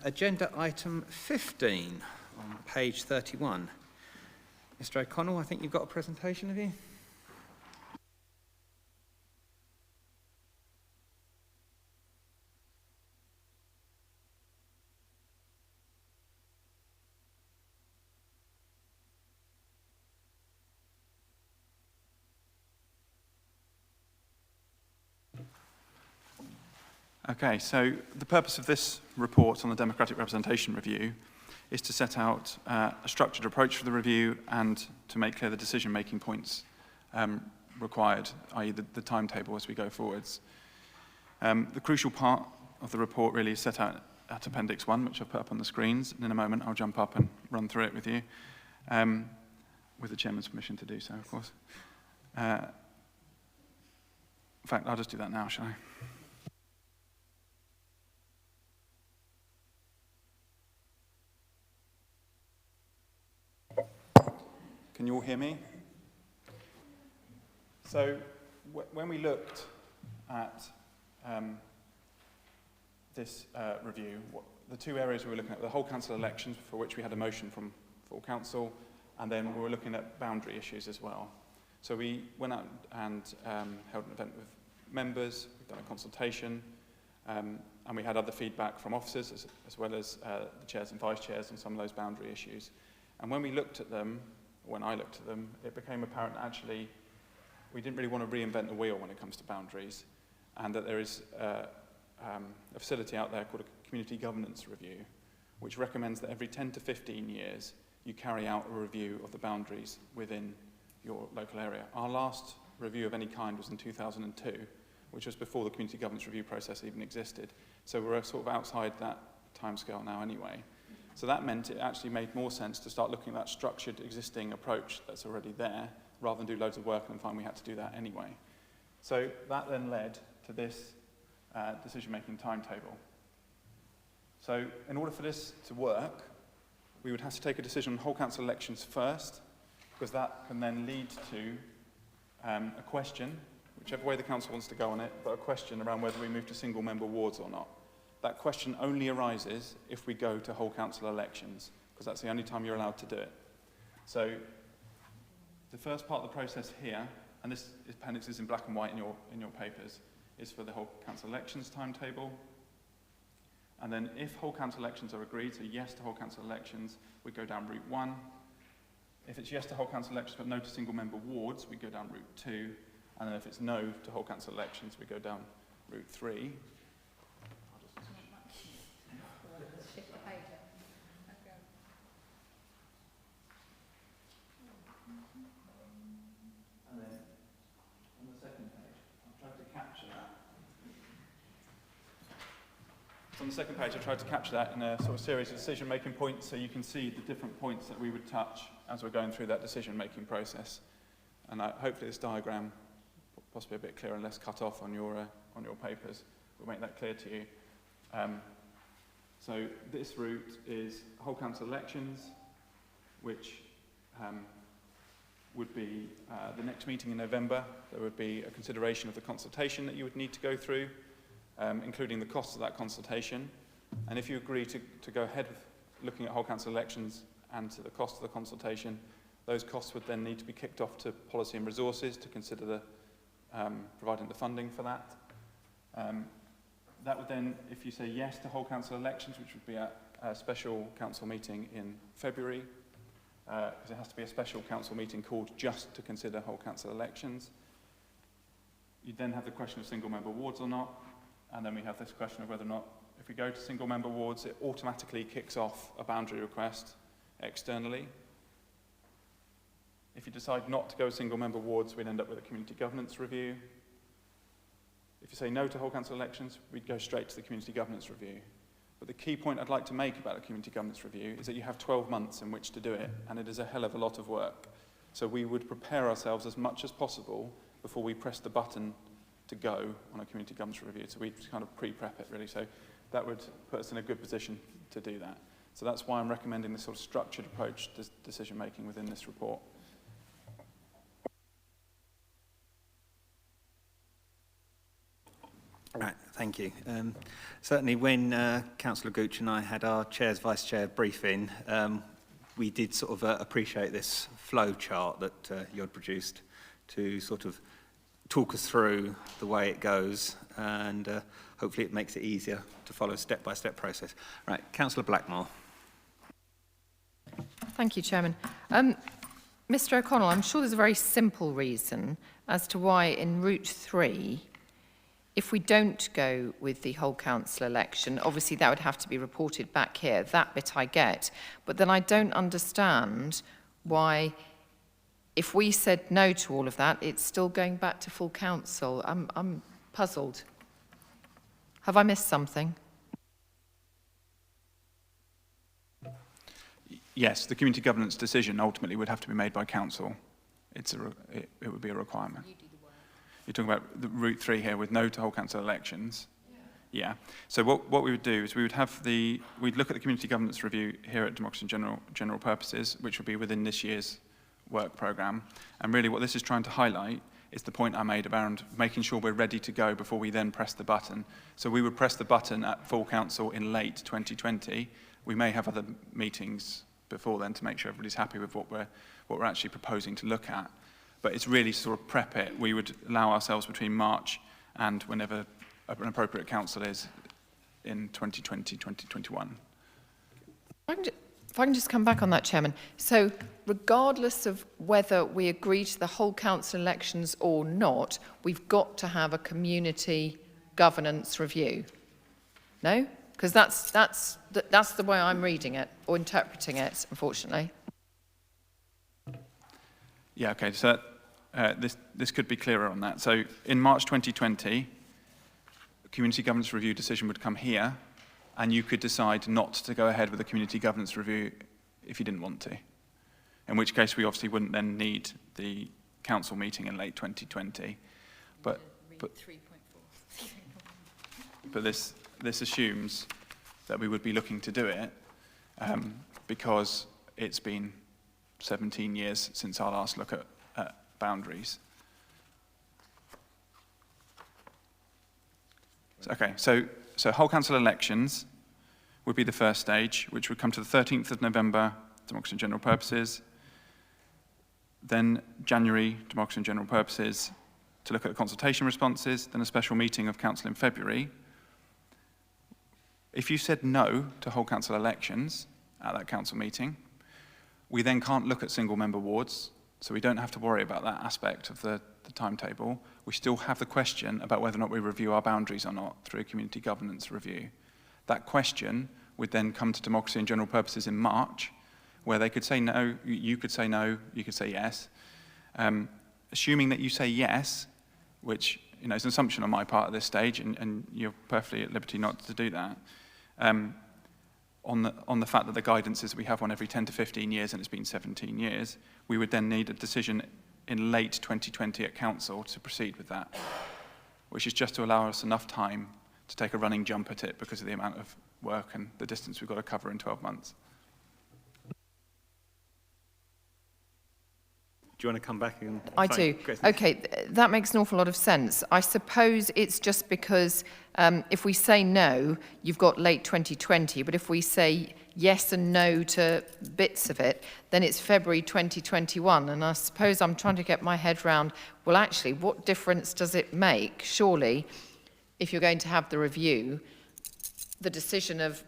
agenda item 15 on page 31. Mr O'Connell, I think you've got a presentation, have you? Okay, so the purpose of this report on the Democratic Representation Review is to set out a structured approach for the review and to make clear the decision-making points required, i.e. the timetable as we go forwards. The crucial part of the report really is set out at Appendix 1, which I've put up on the screens, and in a moment I'll jump up and run through it with you, with the Chairman's permission to do so, of course. In fact, I'll just do that now, shall I? Can you all hear me? So when we looked at this review, the 2 areas we were looking at, the whole council elections, for which we had a motion from full council, and then we were looking at boundary issues as well. So we went out and held an event with members, we've done a consultation, and we had other feedback from officers as well as the chairs and vice chairs on some of those boundary issues. And when we looked at them, when I looked at them, it became apparent actually we didn't really want to reinvent the wheel when it comes to boundaries, and that there is a facility out there called a community governance review, which recommends that every 10 to 15 years you carry out a review of the boundaries within your local area. Our last review of any kind was in 2002, which was before the community governance review process even existed. So we're sort of outside that timescale now anyway. So that meant it actually made more sense to start looking at that structured existing approach that's already there, rather than do loads of work and find we had to do that anyway. So that then led to this decision-making timetable. So in order for this to work, we would have to take a decision on whole council elections first, because that can then lead to a question, whichever way the council wants to go on it, but a question around whether we move to single-member wards or not. That question only arises if we go to whole council elections, because that's the only time you're allowed to do it. So the first part of the process here, and this appendix is in black and white in your papers, is for the whole council elections timetable. And then if whole council elections are agreed, so yes to whole council elections, we go down route 1. If it's yes to whole council elections but no to single member wards, we go down route 2. And then if it's no to whole council elections, we go down route 3. Shift the page. And then on the second page, I've tried to capture that. So on the second page, I've tried to capture that in a sort of series of decision-making points so you can see the different points that we would touch as we're going through that decision-making process. And hopefully this diagram, possibly a bit clearer and less cut off on your papers, will make that clear to you. So this route is whole council elections, which would be the next meeting in November. There would be a consideration of the consultation that you would need to go through, including the costs of that consultation. And if you agree to go ahead with looking at whole council elections and to the cost of the consultation, those costs would then need to be kicked off to policy and resources to consider the providing the funding for that. That would then, if you say yes to whole council elections, which would be at a special council meeting in February, because it has to be a special council meeting called just to consider whole council elections. You then have the question of single member wards or not, and then we have this question of whether or not, if we go to single member wards, it automatically kicks off a boundary request externally. If you decide not to go single member wards, we'd end up with a community governance review. If you say no to whole council elections, we'd go straight to the community governance review. But the key point I'd like to make about a community governance review is that you have 12 months in which to do it, and it is a hell of a lot of work. So we would prepare ourselves as much as possible before we press the button to go on a community governance review. So we kind of pre-prep it, really. So that would put us in a good position to do that. So that's why I'm recommending this sort of structured approach to decision-making within this report. Right, thank you. Certainly when Councillor Gooch and I had our Chair's Vice Chair briefing, we did sort of appreciate this flow chart that you had produced to sort of talk us through the way it goes, and hopefully it makes it easier to follow a step-by-step process. Right, Councillor Blackmore. Thank you, Chairman. Mr O'Connell, I'm sure there's a very simple reason as to why in route 3, if we don't go with the whole council election, obviously that would have to be reported back here. That bit I get. But then I don't understand why, if we said no to all of that, it's still going back to full council. I'm puzzled. Have I missed something? Yes, the community governance decision ultimately would have to be made by council. It would be a requirement. You're talking about the route 3 here with no to whole council elections. Yeah. So what we would do is we'd look at the community governance review here at Democracy and General Purposes, which would be within this year's work programme. And really what this is trying to highlight is the point I made around making sure we're ready to go before we then press the button. So we would press the button at full council in late 2020. We may have other meetings before then to make sure everybody's happy with what we're actually proposing to look at. But it's really sort of prep it. We would allow ourselves between March and whenever an appropriate council is in 2020, 2021. If I can just come back on that, Chairman. So regardless of whether we agree to the whole council elections or not, we've got to have a community governance review. No? Because that's the way I'm reading it or interpreting it, unfortunately. Yeah, okay, so this could be clearer on that. So in March 2020, a community governance review decision would come here, and you could decide not to go ahead with a community governance review if you didn't want to. In which case, we obviously wouldn't then need the council meeting in late 2020. But But 3.4. But this assumes that we would be looking to do it because it's been 17 years since our last look at boundaries. Okay, so whole council elections would be the first stage, which would come to the 13th of November, democracy and general purposes. Then January, democracy and general purposes, to look at the consultation responses, then a special meeting of council in February. If you said no to whole council elections at that council meeting, we then can't look at single member wards, so we don't have to worry about that aspect of the timetable. We still have the question about whether or not we review our boundaries or not through a community governance review. That question would then come to democracy and general purposes in March, where they could say no, you could say no, you could say yes. Assuming that you say yes, which is an assumption on my part at this stage, and you're perfectly at liberty not to do that, on the fact that the guidance is we have one every 10 to 15 years and it's been 17 years, we would then need a decision in late 2020 at council to proceed with that, which is just to allow us enough time to take a running jump at it because of the amount of work and the distance we've got to cover in 12 months. Do you want to come back and... I do. Okay, that makes an awful lot of sense. I suppose it's just because if we say no, you've got late 2020, but if we say yes and no to bits of it, then it's February 2021. And I suppose I'm trying to get my head round, well, actually, what difference does it make? Surely, if you're going to have the review, the decision of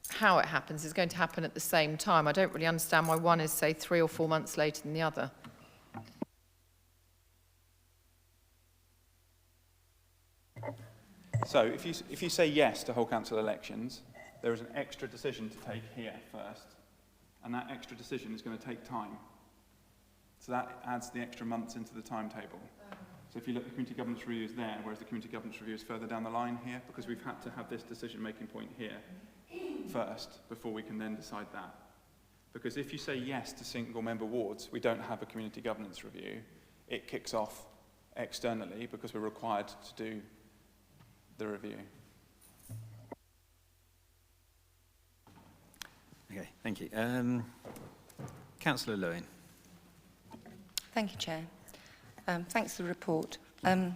how it happens is going to happen at the same time. I don't really understand why one is, say, 3 or 4 months later than the other. So if you say yes to whole council elections, there is an extra decision to take here first, and that extra decision is going to take time. So that adds the extra months into the timetable. So if you look, the community governance review is there, whereas the community governance review is further down the line here, because we've had to have this decision-making point here first before we can then decide that. Because if you say yes to single-member wards, we don't have a community governance review. It kicks off externally because we're required to do the review. Okay, thank you. Councillor Lewin. Thank you, Chair. Thanks for the report. I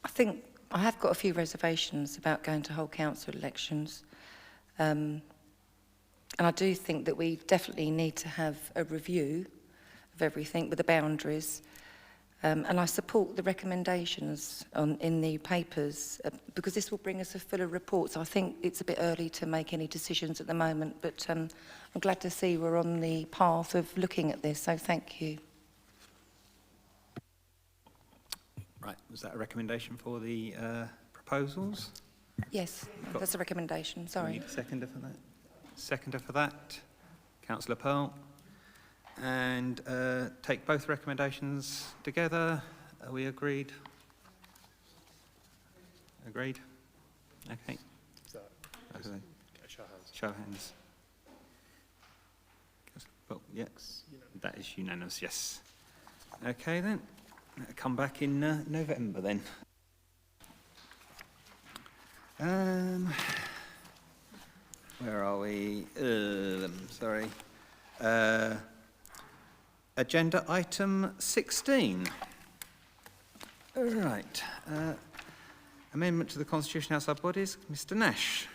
think I have got a few reservations about going to whole council elections. And I do think that we definitely need to have a review of everything with the boundaries. And I support the recommendations in the papers because this will bring us a fuller report. So I think it's a bit early to make any decisions at the moment, but I'm glad to see we're on the path of looking at this. So thank you. Right, was that a recommendation for the proposals? Yes, that's a recommendation, sorry. We need a seconder for that. Seconder for that, Councillor Pearl. And take both recommendations together. Are we agreed? Agreed? Okay. Show of hands. Well, yes, that is unanimous, yes. Okay then, come back in November then. Where are we? Sorry. Agenda item 16. Right. Amendment to the Constitution outside bodies. Mr. Nash.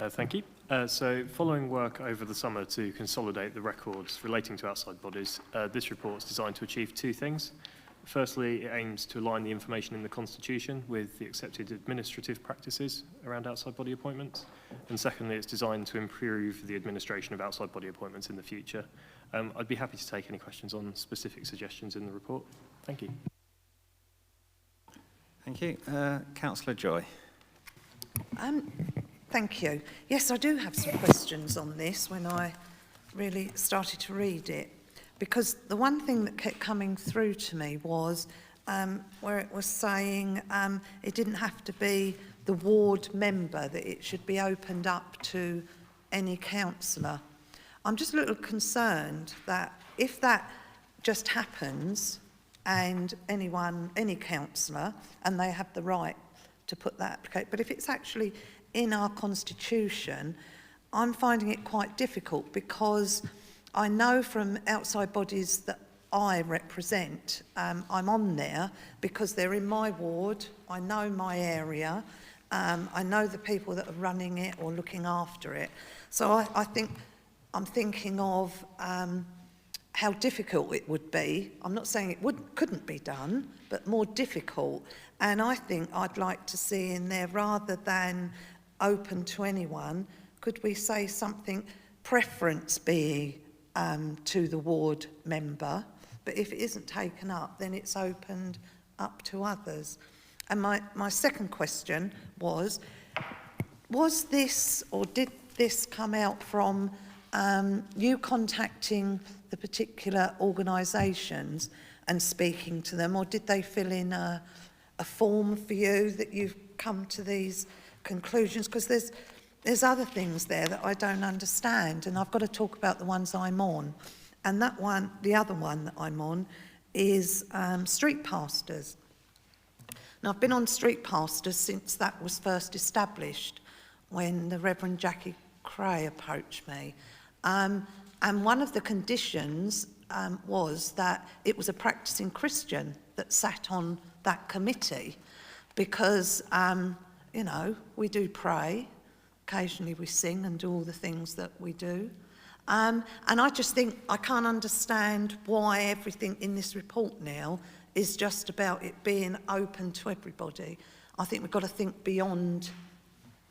Thank you. So following work over the summer to consolidate the records relating to outside bodies, this report is designed to achieve two things. Firstly, it aims to align the information in the Constitution with the accepted administrative practices around outside body appointments. And secondly, it's designed to improve the administration of outside body appointments in the future. I'd be happy to take any questions on specific suggestions in the report. Thank you. Thank you. Councillor Joy. Thank you. Yes, I do have some questions on this when I really started to read it. Because the one thing that kept coming through to me was where it was saying it didn't have to be the ward member, that it should be opened up to any councillor. I'm just a little concerned that if that just happens and anyone, any councillor, and they have the right to put that application. But if it's actually in our constitution, I'm finding it quite difficult, because I know from outside bodies that I represent, I'm on there because they're in my ward, I know my area, I know the people that are running it or looking after it. So I think I'm thinking of how difficult it would be. I'm not saying it couldn't be done, but more difficult. And I think I'd like to see in there, rather than open to anyone, could we say something, preference be to the ward member, but if it isn't taken up, then it's opened up to others. And my second question was this, or did this come out from you contacting the particular organisations and speaking to them, or did they fill in a form for you that you've come to these conclusions? Because there's other things there that I don't understand, and I've got to talk about the ones I'm on. And that one, the other one that I'm on, is street pastors. Now, I've been on street pastors since that was first established, when the Reverend Jackie Cray approached me. And one of the conditions was that it was a practicing Christian that sat on that committee, because, you know, we do pray, occasionally we sing and do all the things that we do. And I just think I can't understand why everything in this report now is just about it being open to everybody. I think we've got to think beyond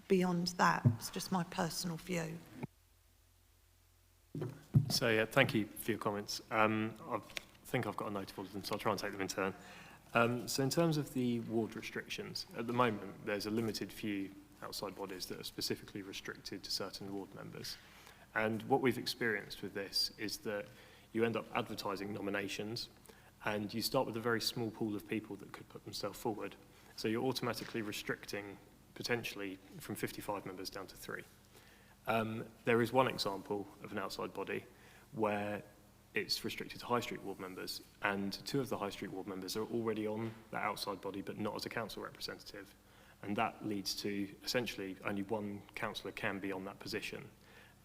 that. It's just my personal view. So, yeah, thank you for your comments. I think I've got a note of all of them, so I'll try and take them in turn. So in terms of the ward restrictions, at the moment, there's a limited few outside bodies that are specifically restricted to certain ward members. And what we've experienced with this is that you end up advertising nominations, and you start with a very small pool of people that could put themselves forward. So you're automatically restricting potentially from 55 members down to 3. There is one example of an outside body where it's restricted to High Street ward members, and 2 of the High Street ward members are already on that outside body, but not as a council representative. And that leads to essentially only one councillor can be on that position.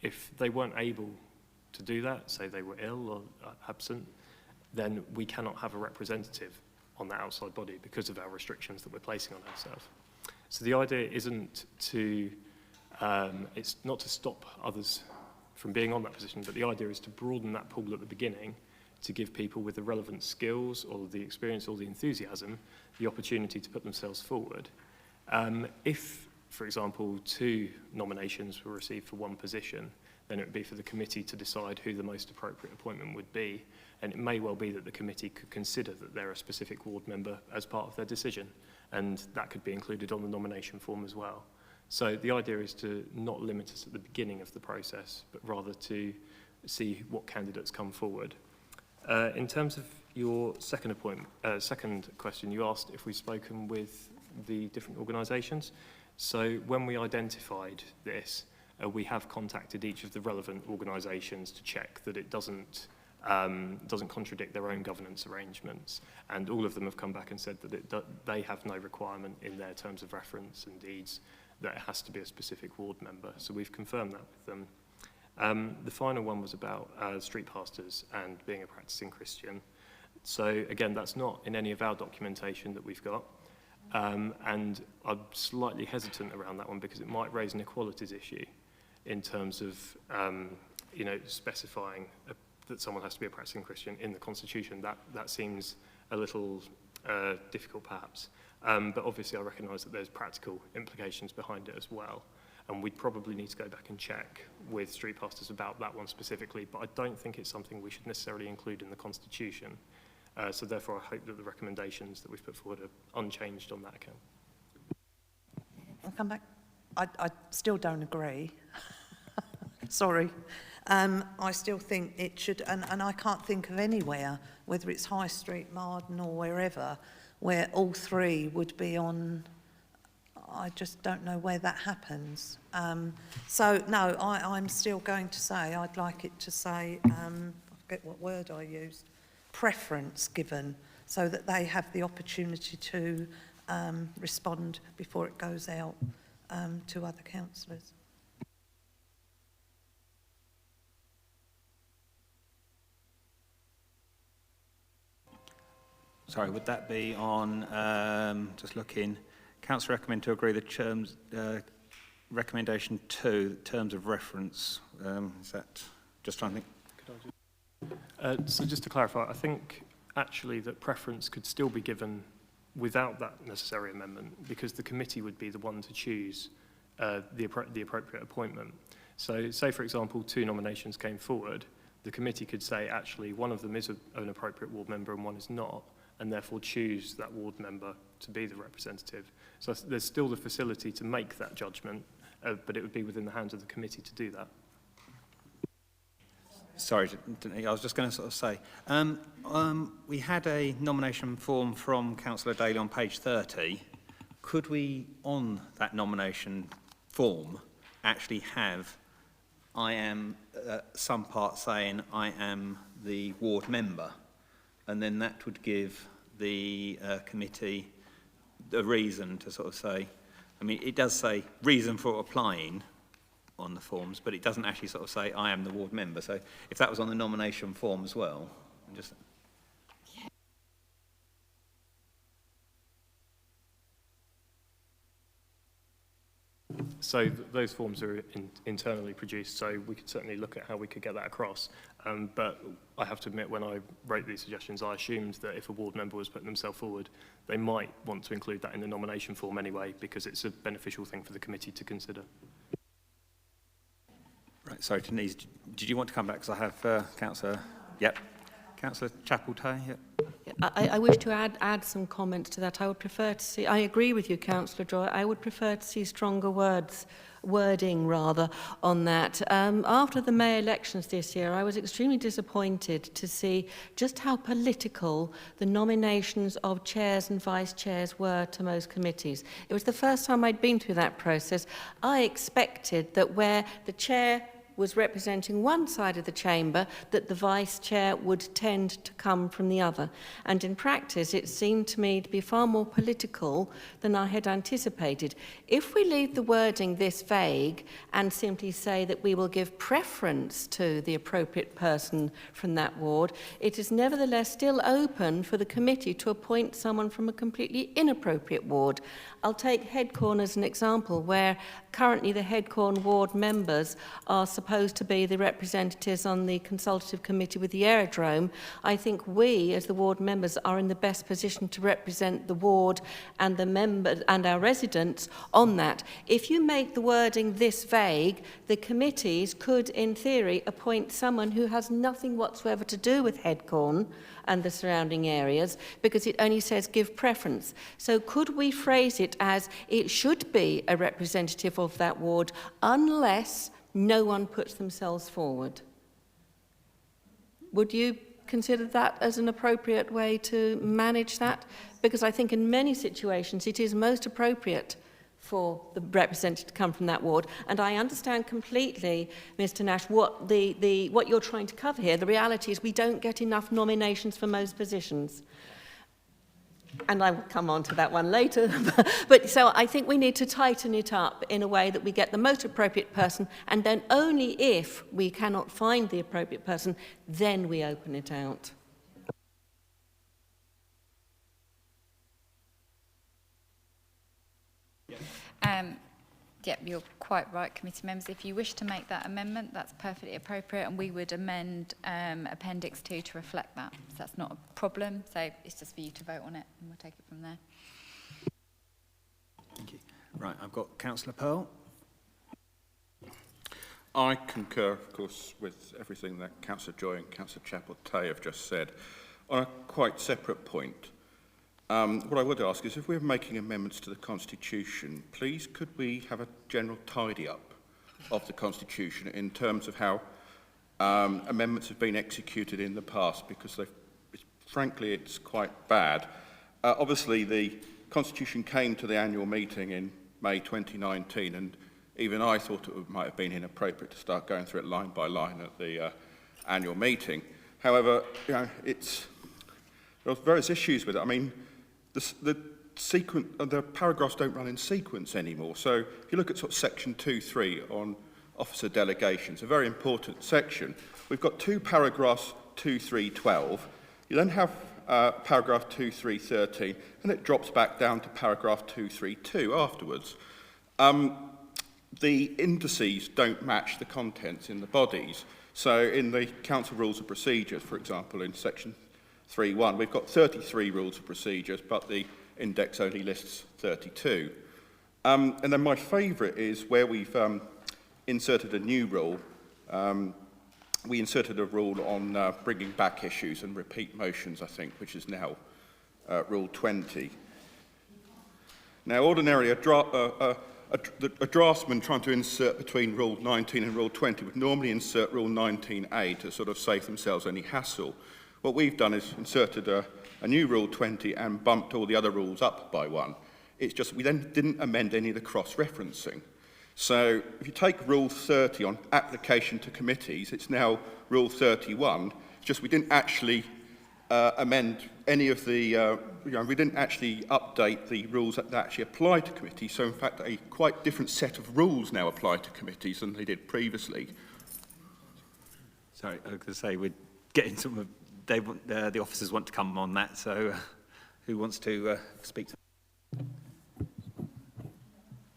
If they weren't able to do that, say they were ill or absent, then we cannot have a representative on that outside body because of our restrictions that we're placing on ourselves. So the idea isn't to, it's not to stop others from being on that position, but the idea is to broaden that pool at the beginning to give people with the relevant skills or the experience or the enthusiasm the opportunity to put themselves forward. If, for example, 2 nominations were received for one position, then it would be for the committee to decide who the most appropriate appointment would be. And it may well be that the committee could consider that they're a specific ward member as part of their decision. And that could be included on the nomination form as well. So the idea is to not limit us at the beginning of the process, but rather to see what candidates come forward. In terms of your second question, you asked if we've spoken with the different organisations. So when we identified this, we have contacted each of the relevant organisations to check that it doesn't contradict their own governance arrangements, and all of them have come back and said that they have no requirement in their terms of reference and deeds that it has to be a specific ward member. So we've confirmed that with them. The final one was about street pastors and being a practicing Christian. So again, that's not in any of our documentation that we've got. And I'm slightly hesitant around that one because it might raise an equalities issue in terms of, you know, specifying that someone has to be a practicing Christian in the Constitution. That seems a little difficult, perhaps. But obviously, I recognise that there's practical implications behind it as well. And we'd probably need to go back and check with street pastors about that one specifically. But I don't think it's something we should necessarily include in the Constitution. So therefore, I hope that the recommendations that we've put forward are unchanged on that account. I'll come back. I still don't agree. Sorry. I still think it should, and I can't think of anywhere, whether it's High Street, Marden or wherever, where all 3 would be on. I just don't know where that happens. So no, I'm still going to say, I'd like it to say, I forget what word I used, preference given so that they have the opportunity to respond before it goes out to other councillors. Sorry, would that be on, just looking, council recommend to agree the terms, recommendation 2, terms of reference, is that, just trying to think. So just to clarify, I think actually that preference could still be given without that necessary amendment, because the committee would be the one to choose the appropriate appointment. So say, for example, 2 nominations came forward, the committee could say, actually, one of them is an appropriate ward member and one is not, and therefore choose that ward member to be the representative. So there's still the facility to make that judgment, but it would be within the hands of the committee to do that. Sorry, I was just going to sort of say, we had a nomination form from Councillor Daly on page 30. Could we, on that nomination form, actually have, I am, some part saying I am the ward member, and then that would give the committee a reason to sort of say, I mean, it does say reason for applying on the forms, but it doesn't actually sort of say I am the ward member. So if that was on the nomination form as well, just... So those forms are internally produced, so we could certainly look at how we could get that across. But I have to admit, when I wrote these suggestions, I assumed that if a ward member was putting themselves forward, they might want to include that in the nomination form anyway, because it's a beneficial thing for the committee to consider. Right, sorry, Denise, did you want to come back? Because I have Councillor... Yep. Councillor Chapel-Tay, yep. I wish to add some comments to that. I would prefer to see, I agree with you, Councillor Joy, I would prefer to see stronger wording rather on that. After the May elections this year, I was extremely disappointed to see just how political the nominations of chairs and vice chairs were to most committees. It was the first time I'd been through that process. I expected that where the chair was representing one side of the chamber, that the vice chair would tend to come from the other. And in practice, it seemed to me to be far more political than I had anticipated. If we leave the wording this vague and simply say that we will give preference to the appropriate person from that ward, it is nevertheless still open for the committee to appoint someone from a completely inappropriate ward. I'll take Headcorn as an example, where currently the Headcorn ward members are supposed to be the representatives on the consultative committee with the aerodrome. I think we, as the ward members, are in the best position to represent the ward and the members and our residents on that. If you make the wording this vague, the committees could, in theory, appoint someone who has nothing whatsoever to do with Headcorn and the surrounding areas, because it only says give preference. So could we phrase it as it should be a representative of that ward unless no one puts themselves forward? Would you consider that as an appropriate way to manage that? Because I think in many situations it is most appropriate for the representative to come from that ward. And I understand completely, Mr. Nash, what what you're trying to cover here. The reality is we don't get enough nominations for most positions. And I will come on to that one later. But so I think we need to tighten it up in a way that we get the most appropriate person, and then only if we cannot find the appropriate person, then we open it out. Yep, you're quite right, committee members. If you wish to make that amendment, that's perfectly appropriate, and we would amend Appendix 2 to reflect that. So that's not a problem. So it's just for you to vote on it, and we'll take it from there. Thank you. Right, I've got Councillor Pearl. I concur, of course, with everything that Councillor Joy and Councillor Chapel-Tay have just said. On a quite separate point, what I would ask is, if we're making amendments to the Constitution, please could we have a general tidy-up of the Constitution in terms of how amendments have been executed in the past, because frankly it's quite bad. Obviously the Constitution came to the annual meeting in May 2019, and even I thought it might have been inappropriate to start going through it line by line at the annual meeting. However, you know, there are various issues with it. I mean, the paragraphs don't run in sequence anymore. So if you look at sort of section 2.3 on officer delegations, a very important section, we've got two paragraphs 2.3.12. You then have paragraph 2.3.13, and it drops back down to paragraph 2.3.2 afterwards. The indices don't match the contents in the bodies. So in the Council Rules of Procedure, for example, in section 3.1, we've got 33 rules of procedures, but the index only lists 32. And then my favourite is where we've inserted a new rule. We inserted a rule on bringing back issues and repeat motions, I think, which is now Rule 20. Now, ordinarily, a draftsman trying to insert between Rule 19 and Rule 20 would normally insert Rule 19A to sort of save themselves any hassle. What we've done is inserted a new Rule 20 and bumped all the other rules up by one. It's just we then didn't amend any of the cross-referencing. So if you take Rule 30 on application to committees, it's now Rule 31. It's just we didn't actually amend any of the, we didn't actually update the rules that actually apply to committees. So in fact, a quite different set of rules now apply to committees than they did previously. Sorry, I was going to say we're getting some of, the officers want to come on that, so who wants to speak to them?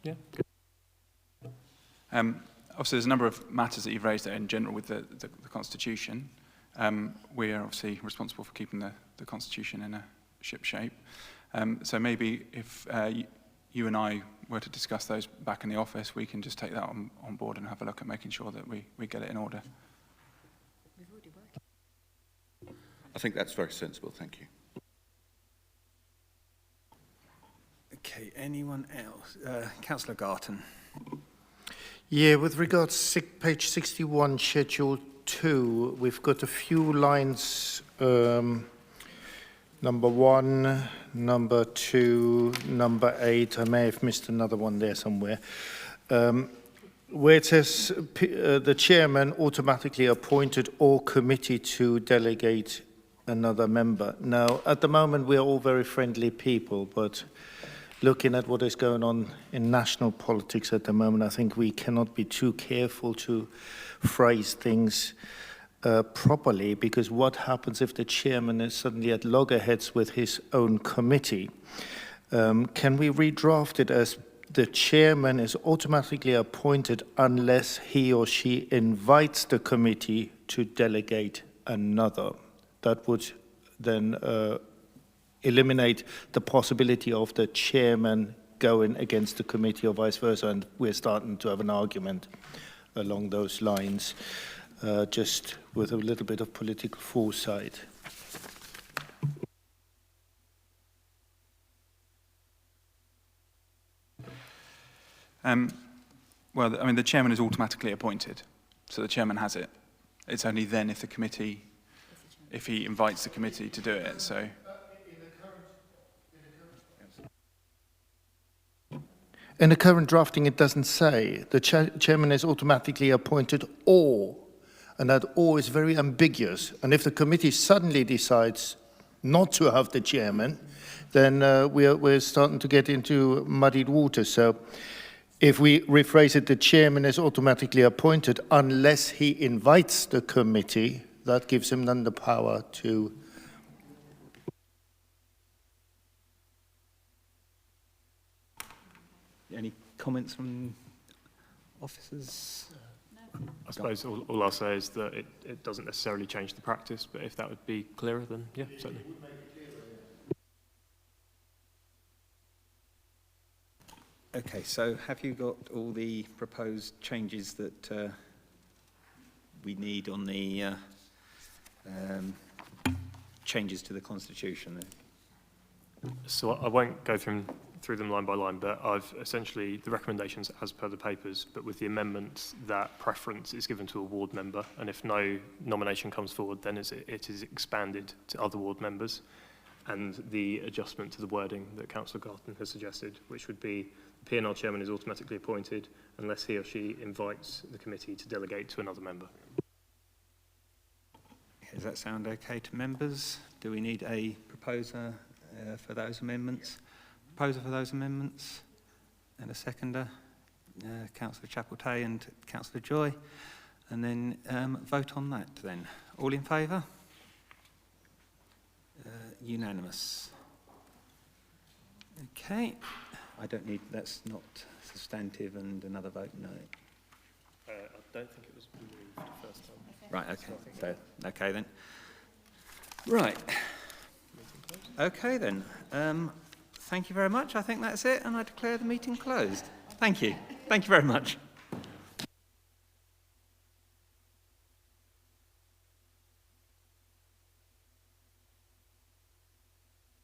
Yeah, good. Obviously, there's a number of matters that you've raised there in general with the Constitution. We are obviously responsible for keeping the Constitution in a ship shape. So maybe if you and I were to discuss those back in the office, we can just take that on board and have a look at making sure that we get it in order. I think that's very sensible, thank you. Okay, anyone else? Councillor Garton. Yeah, with regards to page 61, Schedule 2, we've got a few lines, number 1, number 2, number 8, I may have missed another one there somewhere, where it says the chairman automatically appointed or committee to delegate another member. Now, at the moment, we're all very friendly people, but looking at what is going on in national politics at the moment, I think we cannot be too careful to phrase things properly, because what happens if the chairman is suddenly at loggerheads with his own committee? Can we redraft it as the chairman is automatically appointed unless he or she invites the committee to delegate another? That would then eliminate the possibility of the chairman going against the committee or vice versa, and we're starting to have an argument along those lines, just with a little bit of political foresight. Well, I mean, the chairman is automatically appointed, so the chairman has it. It's only then if the committee, if he invites the committee to do it, so... In the current drafting, it doesn't say. The chairman is automatically appointed or, and that or is very ambiguous. And if the committee suddenly decides not to have the chairman, then we're starting to get into muddied water. So if we rephrase it, the chairman is automatically appointed unless he invites the committee, that gives him then the power to... Any comments from officers? I suppose all I'll say is that it doesn't necessarily change the practice, but if that would be clearer, then yeah, certainly. Okay, so have you got all the proposed changes that we need on the changes to the Constitution? So I won't go through them line by line, but I've essentially the recommendations as per the papers, but with the amendment that preference is given to a ward member, and if no nomination comes forward, then it is expanded to other ward members, and the adjustment to the wording that Councillor Garton has suggested, which would be the P&L chairman is automatically appointed unless he or she invites the committee to delegate to another member. Does that sound okay to members? Do we need a proposer for those amendments? Proposer for those amendments? And a seconder? Councillor Chapeltay and Councillor Joy. And then vote on that then. All in favour? Unanimous. Okay. I don't need, that's not substantive and another vote, no. I don't think it was moved the first time. Right, okay. So, okay then. Right. Okay then. Thank you very much. I think that's it, and I declare the meeting closed. Thank you. Thank you very much.